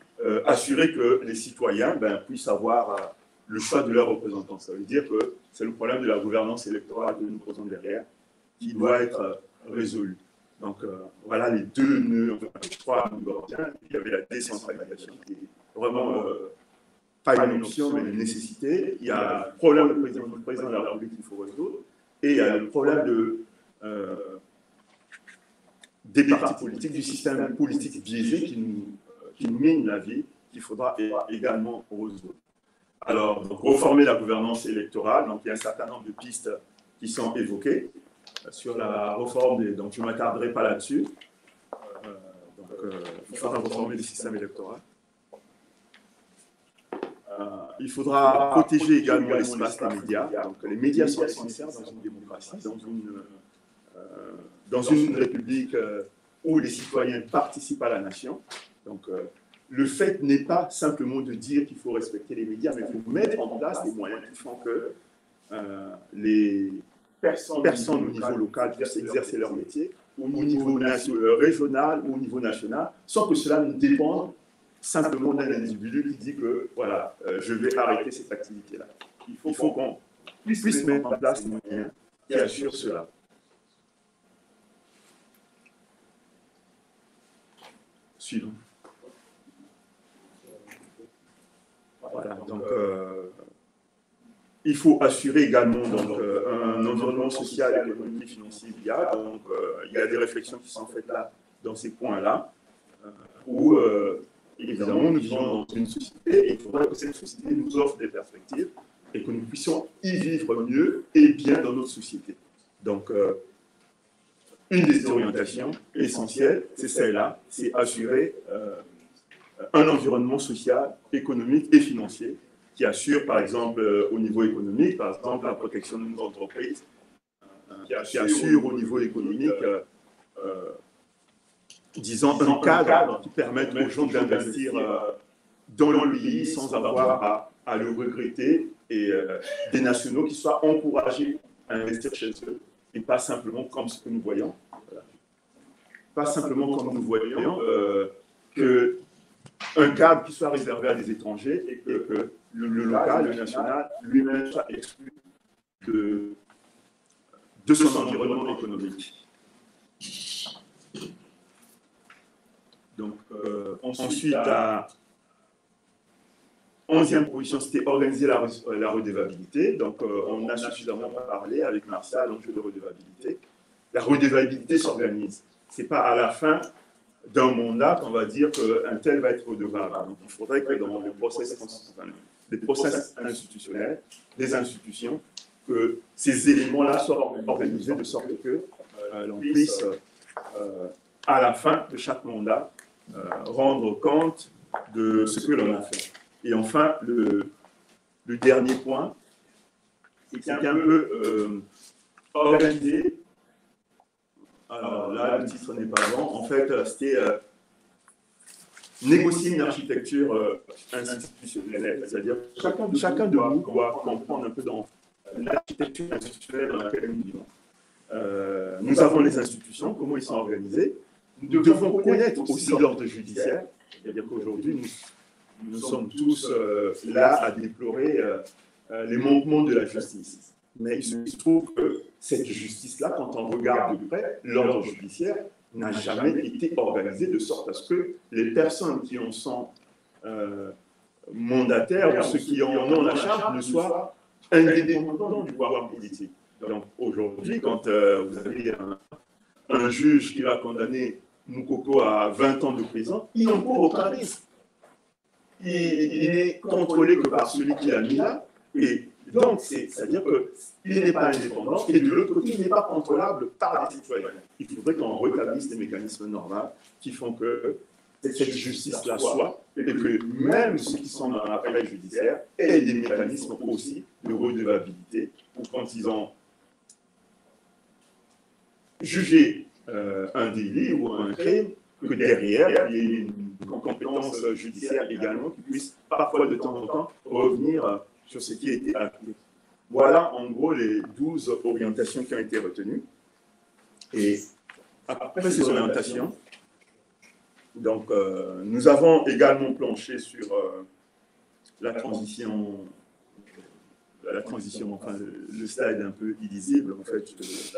assurer que les citoyens puissent avoir le choix de leurs représentants. Ça veut dire que c'est le problème de la gouvernance électorale que nous posons derrière, qui doit être résolu. Donc, voilà les deux nœuds, je crois, il y avait la décentralisation, qui est vraiment pas une option, mais une nécessité. Il y a le problème du président de la République qu'il faut résoudre, et il y a le problème des partis politiques, du système politique biaisé qui nous mine la vie, qu'il faudra également résoudre. Alors, donc, reformer la gouvernance électorale, donc il y a un certain nombre de pistes qui sont évoquées sur la réforme, donc je ne m'attarderai pas là-dessus. Il faudra reformer le système électoral. Il faudra protéger également l'espace des médias. Donc, les médias sont nécessaires dans une démocratie, dans une république où les citoyens participent à la nation. Donc, le fait n'est pas simplement de dire qu'il faut respecter les médias, mais il faut mettre en place des moyens qui font que personnes au niveau local puissent exercer leur métier, au niveau régional ou au niveau national, sans que cela ne dépende simplement d'un individu qui dit que voilà, je vais arrêter cette activité-là. Il faut qu'on puisse mettre en place des moyens qui assurent cela. Suivant. Voilà, donc il faut assurer également donc, un environnement social, économique et financier viable. Donc il y a des réflexions qui sont faites là, dans ces points-là, où évidemment nous vivons dans une société et il faudrait que cette société nous offre des perspectives et que nous puissions y vivre mieux et bien dans notre société. Donc une des orientations essentielles, c'est celle-là, c'est assurer un environnement social, économique et financier qui assure, par exemple, au niveau économique, par exemple, la protection de nos entreprises, qui assure au niveau économique, disons, un cadre qui permette aux gens d'investir dans le pays sans avoir à le regretter et des nationaux qui soient encouragés à investir chez eux et pas simplement comme ce que nous voyons. Pas simplement comme nous voyons qu'un cadre qui soit réservé à des étrangers et que le local, le national, lui-même soit exclu de son environnement économique. Donc, ensuite, la 11e position, c'était organiser la redevabilité. Donc, on a suffisamment parlé avec Martial, l'enjeu de redevabilité. La redevabilité s'organise. Ce n'est pas à la fin d'un mandat qu'on va dire qu'un tel va être redevable. Donc, il faudrait que dans les process institutionnels, des institutions, que ces éléments-là soient organisés de sorte que l'on puisse, à la fin de chaque mandat, rendre compte de ce que l'on a fait. Et enfin, le dernier point, c'est un peu organiser. Alors là, le titre n'est pas bon. En fait, c'était négocier une architecture institutionnelle. C'est-à-dire que chacun de nous doit comprendre un peu dans l'architecture institutionnelle dans laquelle nous vivons. Nous avons les institutions, comment ils sont organisés. Nous devons connaître aussi l'ordre judiciaire. C'est-à-dire qu'aujourd'hui, nous sommes tous là à déplorer les manquements de la justice. Mais il se trouve que cette justice-là, quand on regarde de près, l'ordre judiciaire n'a jamais été organisé de sorte à ce que les personnes qui en sont mandataires ou ceux qui en ont la charge ne soient indépendants du pouvoir politique. Donc aujourd'hui, quand vous avez un juge qui va condamner Moukoko à 20 ans de prison, il n'encourt aucun risque. Il n'est contrôlé que par celui qui l'a mis là. Et donc, c'est-à-dire qu'il n'est pas indépendant et de l'autre côté, il n'est pas contrôlable par les citoyens. Il faudrait qu'on rétablisse des mécanismes normaux qui font que cette justice-là soit, et que même ceux qui sont dans l'appareil judiciaire aient des mécanismes aussi de redevabilité, ou quand ils ont jugé un délit ou un crime, que derrière, il y ait une compétence judiciaire également qui puisse parfois de temps en temps revenir sur ce qui a été acquis. Voilà en gros les 12 orientations qui ont été retenues. Et après ces orientations, donc, nous avons également planché sur la transition, enfin le slide un peu illisible en fait,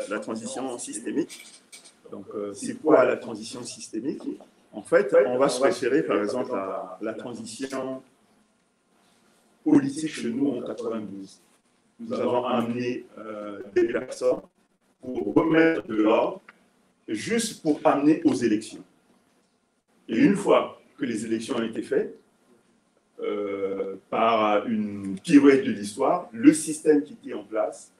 la transition systémique. Donc, c'est quoi la transition systémique? En fait, on va se référer par exemple à la transition politique chez nous en 92. Nous avons amené des personnes pour remettre de l'ordre, juste pour amener aux élections. Et une fois que les élections ont été faites, par une pirouette de l'histoire, le système qui était en place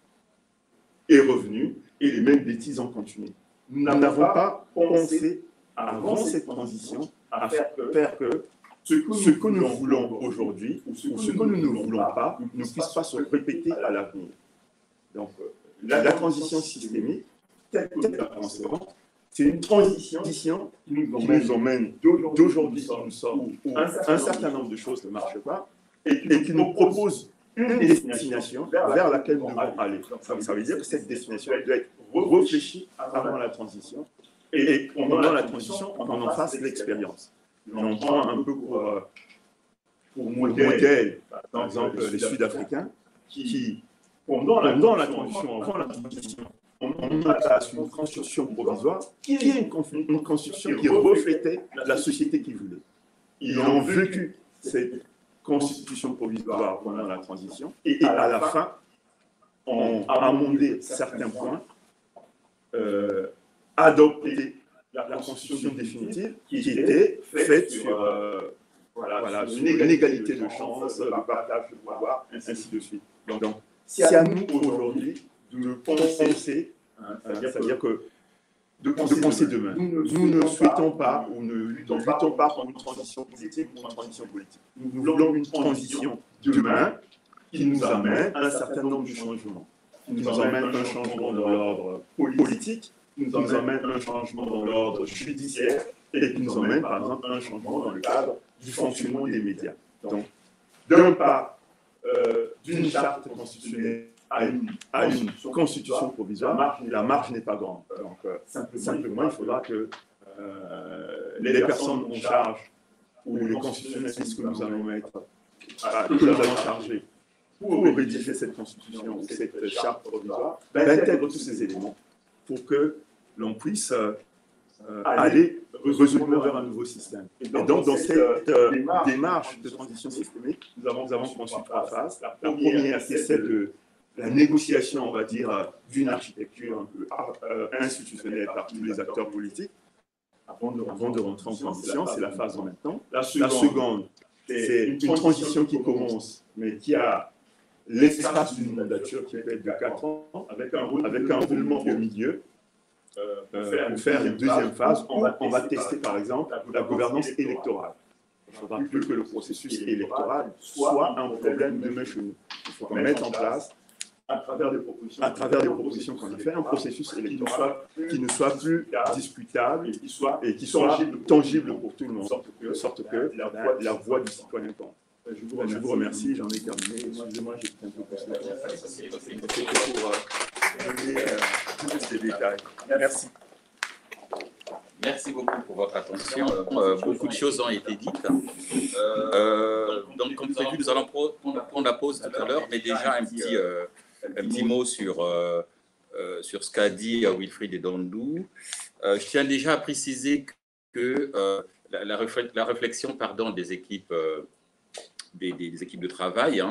est revenu et les mêmes bêtises ont continué. Nous n'avons pas pensé, avant cette transition, à faire que ce que nous voulons aujourd'hui ou ce que nous ne voulons pas ne puisse pas se répéter à l'avenir. Donc, la transition systémique, telle que nous la concevons, c'est une transition qui nous emmène d'aujourd'hui où un certain nombre de choses ne marchent pas et qui nous propose une destination vers laquelle nous devons aller. Ça veut dire que cette destination doit être réfléchie avant la transition. Et pendant la transition, on en fasse l'expérience. On prend un peu pour modèle, par exemple, les Sud-Africains, qui, pendant la transition, avant la transition, on a place une constitution provisoire qui est une constitution qui reflétait la société qu'ils voulaient. Ils ont vécu cette constitution provisoire pendant la transition et à la fin, ont amendé certains points, adopté la constitution définitive qui était faite sur une égalité de chance, le partage de pouvoir, ainsi de suite. Donc, c'est à nous aujourd'hui de penser, c'est-à-dire que de penser demain. Nous ne souhaitons pas ou ne luttons pas pour une transition politique ou une transition politique. Nous voulons une transition demain qui nous amène un certain nombre de changements. Qui nous amène un changement dans l'ordre politique, qui nous amène un changement dans l'ordre judiciaire et qui nous amène, par exemple, un changement dans le cadre du fonctionnement des médias. Donc, d'un pas d'une charte constitutionnelle à une constitution provisoire, la marge n'est pas grande. Donc, simplement, il faudra que les personnes en charge ou les constitutionnalistes que nous allons mettre, que nous allons charger pour rédiger cette constitution ou cette charte provisoire, intègrent tous ces éléments pour que l'on puisse aller résolument vers un nouveau système. Et donc, dans cette démarche de transition systémique, nous avons conçu 3 phases. La première, c'est celle de la négociation, on va dire, d'une architecture un peu institutionnelle par tous les acteurs politiques. Avant de rentrer en transition, c'est la phase en même temps. La seconde, c'est une transition qui commence, mais qui a l'espace d'une mandature qui peut être de 4 ans, avec un roulement au milieu. Pour faire une deuxième phase, on va tester par exemple la gouvernance électorale. Il ne faudra plus que le processus électoral soit un problème demain chez nous. Il faut qu'on mette en place, à travers des propositions qu'on a fait, un processus électoral qui ne soit plus discutable et qui soit tangible pour tout le monde, de sorte que la voix du citoyen compte. Je vous remercie, j'en ai terminé. Excusez-moi, j'ai un peu plus la C'était pour donner tous ces détails. Merci. Merci beaucoup pour votre attention. Beaucoup de choses ont été dites. Donc, comme prévu, nous allons prendre la pause tout à l'heure, mais déjà un petit mot sur ce qu'a dit Wilfried Ndondou. Je tiens déjà à préciser que la réflexion des équipes des équipes de travail,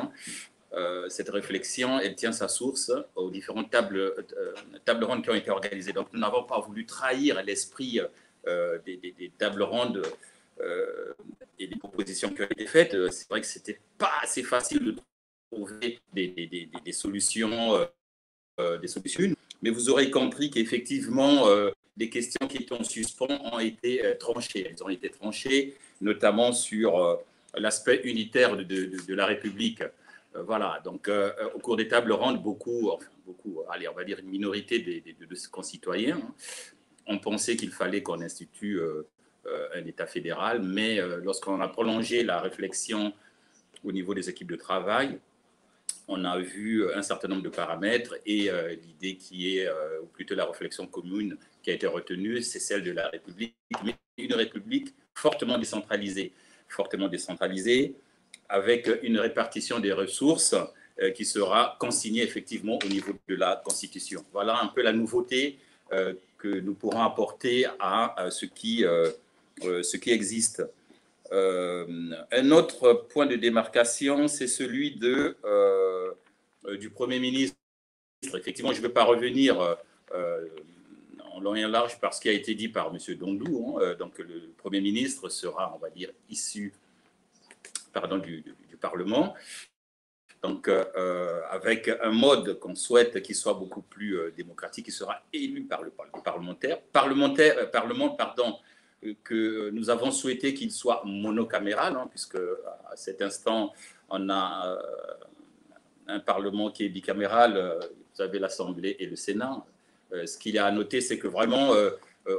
cette réflexion, elle tient sa source aux différentes tables rondes qui ont été organisées. Donc, nous n'avons pas voulu trahir l'esprit des tables rondes et des propositions qui ont été faites. C'est vrai que ce n'était pas assez facile de trouver des solutions, mais vous aurez compris qu'effectivement, des questions qui étaient en suspens ont été tranchées. Elles ont été tranchées, notamment sur l'aspect unitaire de la République. Voilà, donc au cours des tables rondes, beaucoup, allez, on va dire une minorité de concitoyens ont pensé qu'il fallait qu'on institue un État fédéral, mais lorsqu'on a prolongé la réflexion au niveau des équipes de travail, on a vu un certain nombre de paramètres et l'idée qui est, ou plutôt la réflexion commune qui a été retenue, c'est celle de la République, mais une République fortement décentralisée, avec une répartition des ressources qui sera consignée effectivement au niveau de la Constitution. Voilà un peu la nouveauté que nous pourrons apporter à ce qui existe. Un autre point de démarcation, c'est celui du Premier ministre. Effectivement, je ne vais pas revenir en long et en large par ce qui a été dit par M. Ndondou. Donc, le Premier ministre sera, on va dire, issu du Parlement. Donc, avec un mode qu'on souhaite qui soit beaucoup plus démocratique, qui sera élu par le Parlement, que nous avons souhaité qu'il soit monocaméral, puisque à cet instant, on a un Parlement qui est bicaméral, vous avez l'Assemblée et le Sénat. Ce qu'il y a à noter, c'est que vraiment,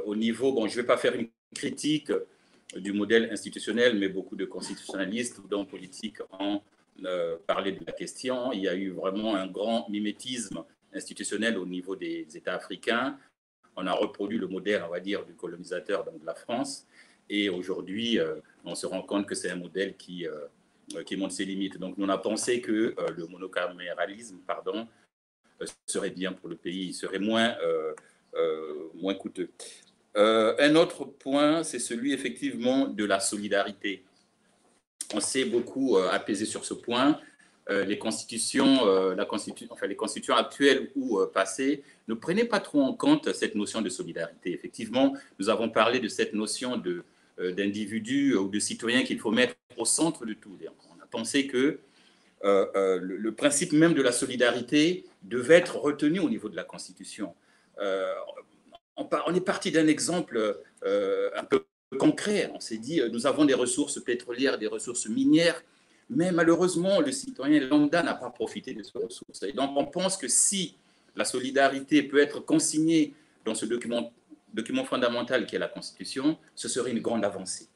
au niveau, bon, je ne vais pas faire une critique du modèle institutionnel, mais beaucoup de constitutionnalistes ou d'hommes politiques ont parlé de la question. Il y a eu vraiment un grand mimétisme institutionnel au niveau des États africains. On a reproduit le modèle, on va dire, du colonisateur, donc de la France. Et aujourd'hui, on se rend compte que c'est un modèle qui montre ses limites. Donc, on a pensé que le monocaméralisme, serait bien pour le pays, serait moins coûteux. Un autre point, c'est celui effectivement de la solidarité. On s'est beaucoup apaisé sur ce point. Les constitutions actuelles ou passées ne prenaient pas trop en compte cette notion de solidarité. Effectivement, nous avons parlé de cette notion d'individu ou de citoyen qu'il faut mettre au centre de tout. On a pensé que le principe même de la solidarité devait être retenu au niveau de la Constitution. On est parti d'un exemple un peu concret. On s'est dit, nous avons des ressources pétrolières, des ressources minières, mais malheureusement, le citoyen lambda n'a pas profité de ces ressources. Et donc, on pense que si la solidarité peut être consignée dans ce document fondamental qui est la Constitution, ce serait une grande avancée.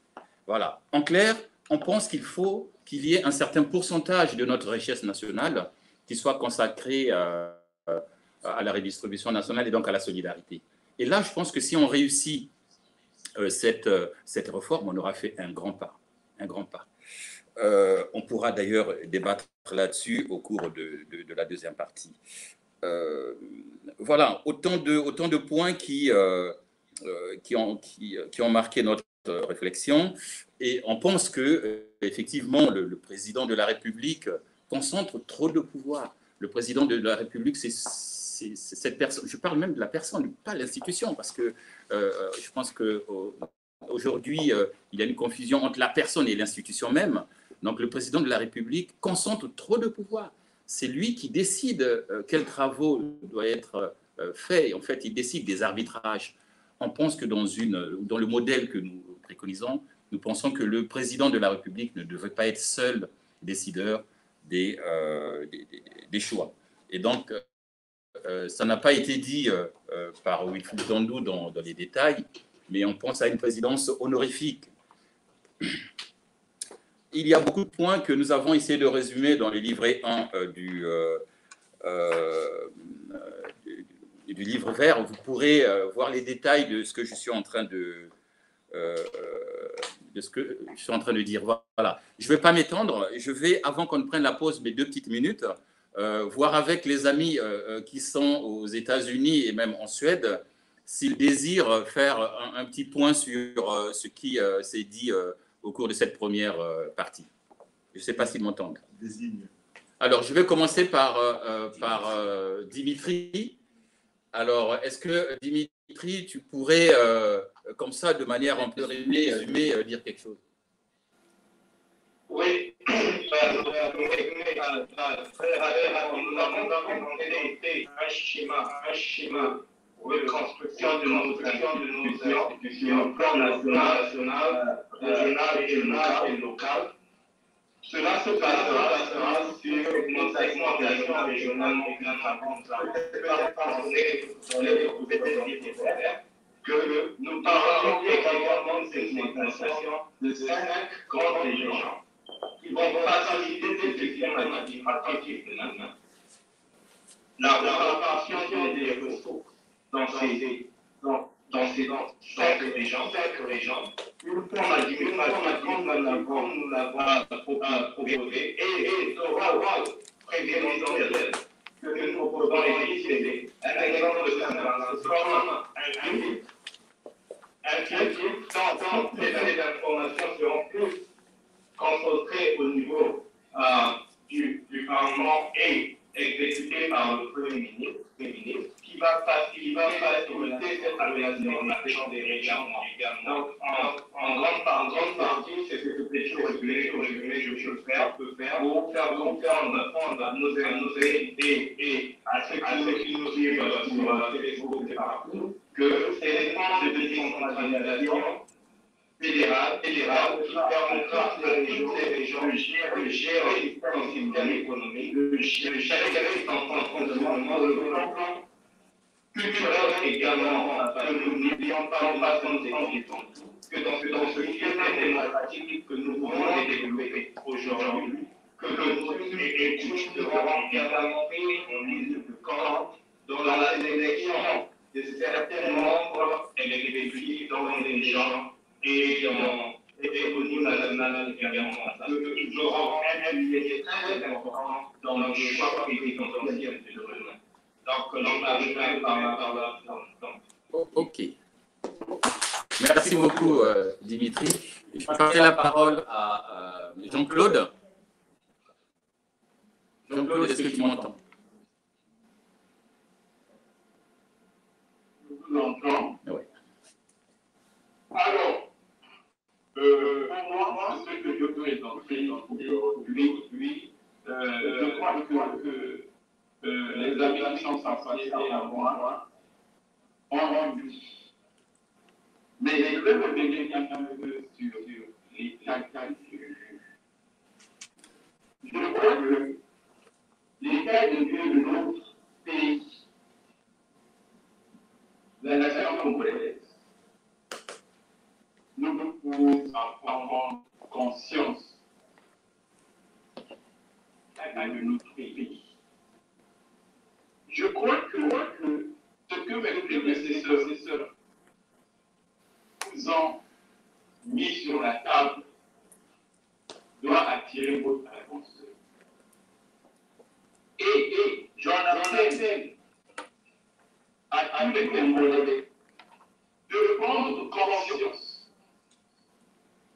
Voilà. En clair, on pense qu'il faut qu'il y ait un certain pourcentage de notre richesse nationale qui soit consacré à la redistribution nationale et donc à la solidarité. Et là, je pense que si on réussit cette réforme, on aura fait un grand pas. Un grand pas. On pourra d'ailleurs débattre là-dessus au cours de la deuxième partie. Voilà, autant de points qui ont marqué notre réflexion. Et on pense que effectivement, le président de la République concentre trop de pouvoir. Le président de la République, c'est cette personne. Je parle même de la personne, pas l'institution, parce que je pense qu'aujourd'hui, il y a une confusion entre la personne et l'institution même. Donc, le président de la République concentre trop de pouvoir. C'est lui qui décide quels travaux doivent être faits. En fait, il décide des arbitrages. On pense que dans le modèle que nous préconisons, nous pensons que le président de la République ne devrait pas être seul décideur des choix. Et donc, ça n'a pas été dit par Wilfried Ndondou dans les détails, mais on pense à une présidence honorifique. Il y a beaucoup de points que nous avons essayé de résumer dans le livret 1 du livre vert. Vous pourrez voir les détails de ce que je suis en train de dire. Voilà. Je ne vais pas m'étendre. Je vais, avant qu'on ne prenne la pause, mes 2 petites minutes, voir avec les amis qui sont aux États-Unis et même en Suède s'ils désirent faire un petit point sur ce qui s'est dit au cours de cette première partie. Je ne sais pas s'ils m'entendent. Désigne. Alors, je vais commencer par Dimitri. Alors, est-ce que, Dimitri, tu pourrais, comme ça, de manière un peu résumée, dire quelque chose? Oui, nous avons présenté un schéma de construction de nos institutions, plan national, régional et local. Cela se basera sur une segmentation régionale que nous parlons également de segmentation de 5 grandes régions qui vont faciliter les gestions administratives de la main. La répartition des ressources dans ces 5 régions, une fois l'administration, nous l'avons proposé et sera prévisionnel que nous proposons les un exemple de ça, c'est comme un filtre dans les informations seront plus concentrées au niveau du Parlement et exécuté par le Premier ministre, qui va faciliter cette organisation des régions également. Donc, en grande partie, c'est ce que Pécho résumé, je peux faire pour faire comprendre à nos amis et à ceux qui nous suivent sur Facebook et partout, que c'est les plans de décentralisation fédérale qui permettra à ces régions de gérer le système économique, de gérer l'environnement, le plan culturel également, que nous n'oublions pas que dans ce système démocratique que nous voulons développer aujourd'hui, que nous étudions également au milieu de camp dans la sélection de certains membres électifs dans les gens et au niveau national également. Nous aurons un lieu très important dans le choix présidentiel de demain. Donc, l'on arrive par là. Ok. Merci beaucoup, Dimitri. Je vais passer la parole à Jean-Claude. Jean-Claude, est-ce que tu m'entends? Je vous entends. Oui. Alors, pour moi, ce que je peux présenter aujourd'hui, je crois que les amis qui sont associés à moi ont rendu. Mais je vais revenir un peu sur l'état du lieu. Je crois que l'état de lieu de notre pays, la nation congolaise, nous pouvons avoir conscience de notre pays. Je crois que ce que mes prédécesseurs vous ont mis sur la table doit attirer votre attention. Et j'en appelle à tous les Congolais de prendre conscience.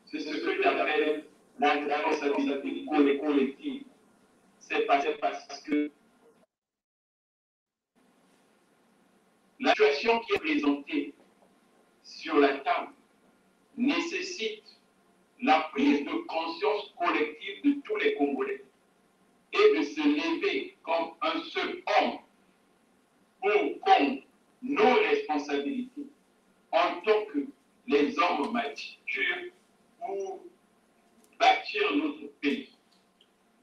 C'est ce que j'appelle la responsabilité collective. C'est parce que la situation qui est présentée sur la table nécessite la prise de conscience collective de tous les Congolais et de se lever comme un seul homme pour prendre nos responsabilités en tant que les hommes matures pour bâtir notre pays.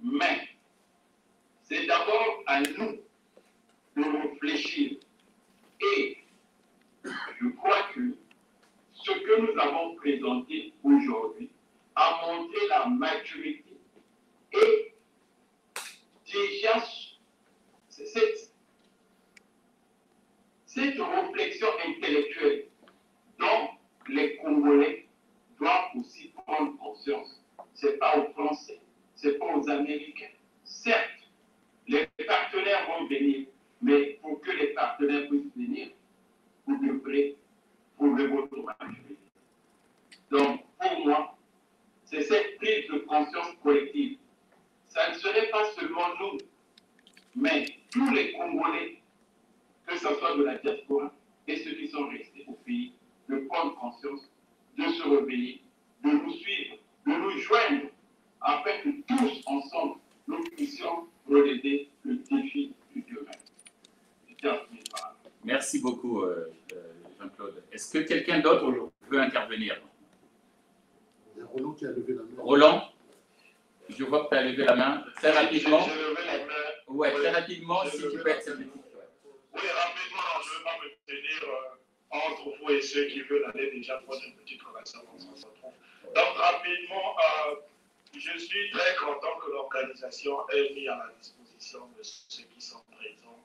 Mais c'est d'abord à nous de réfléchir. Et je crois que ce que nous avons présenté aujourd'hui a montré la maturité et déjà cette réflexion intellectuelle dont les Congolais doivent aussi prendre conscience. Ce n'est pas aux Français, ce n'est pas aux Américains. Certes, les partenaires vont venir, mais pour que les partenaires puissent venir, vous devrez prouver votre maturité. Donc, pour moi, c'est cette prise de conscience collective. Ça ne serait pas seulement nous, mais tous les Congolais, que ce soit de la diaspora et ceux qui sont restés au pays, de prendre conscience, de se réveiller, de nous suivre, de nous joindre, afin que tous ensemble, nous puissions relever le défi du demain. Merci beaucoup, Jean-Claude. Est-ce que quelqu'un d'autre veut intervenir? Roland qui a levé la main. Roland, je vois que tu as levé la main. Très rapidement. J'ai levé la main. Oui, très rapidement, si tu peux être synthétique. Oui, rapidement, je ne vais pas me tenir entre vous et ceux qui veulent aller déjà prendre une petite relation comme ça se trouve. Donc, rapidement, je suis très content que l'organisation ait mis à la disposition de ceux qui sont présents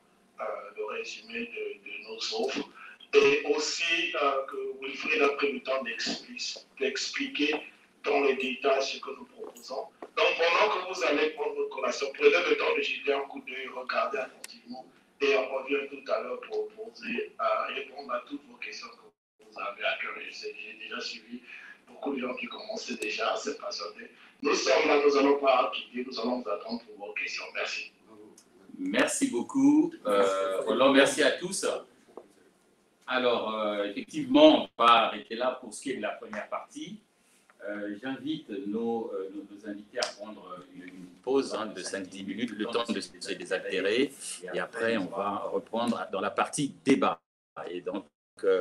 le résumé de nos offres et aussi que Wilfried a pris le temps d'expliquer dans les détails ce que nous proposons. Donc, pendant que vous allez prendre votre collation, prenez le temps de jeter un coup d'œil, regardez attentivement et on revient tout à l'heure pour répondre à toutes vos questions que vous avez à cœur. J'ai déjà suivi beaucoup de gens qui commençaient déjà à se passionner. Nous sommes là, nous n'allons pas quitter, nous allons vous attendre pour vos questions. Merci. Merci beaucoup. Roland, merci à tous. Alors, effectivement, on va arrêter là pour ce qui est de la première partie. J'invite nos invités à prendre une pause de 5-10 minutes, le temps de se désaltérer. Et après, on va reprendre dans la partie débat. Et donc,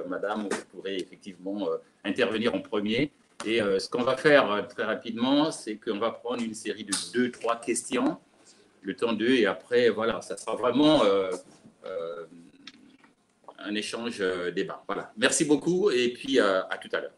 madame, vous pourrez effectivement intervenir en premier. Et ce qu'on va faire très rapidement, c'est qu'on va prendre une série de 2-3 questions, le temps d'eux, et après, voilà, ça sera vraiment un échange débat. Voilà. Merci beaucoup et puis à tout à l'heure.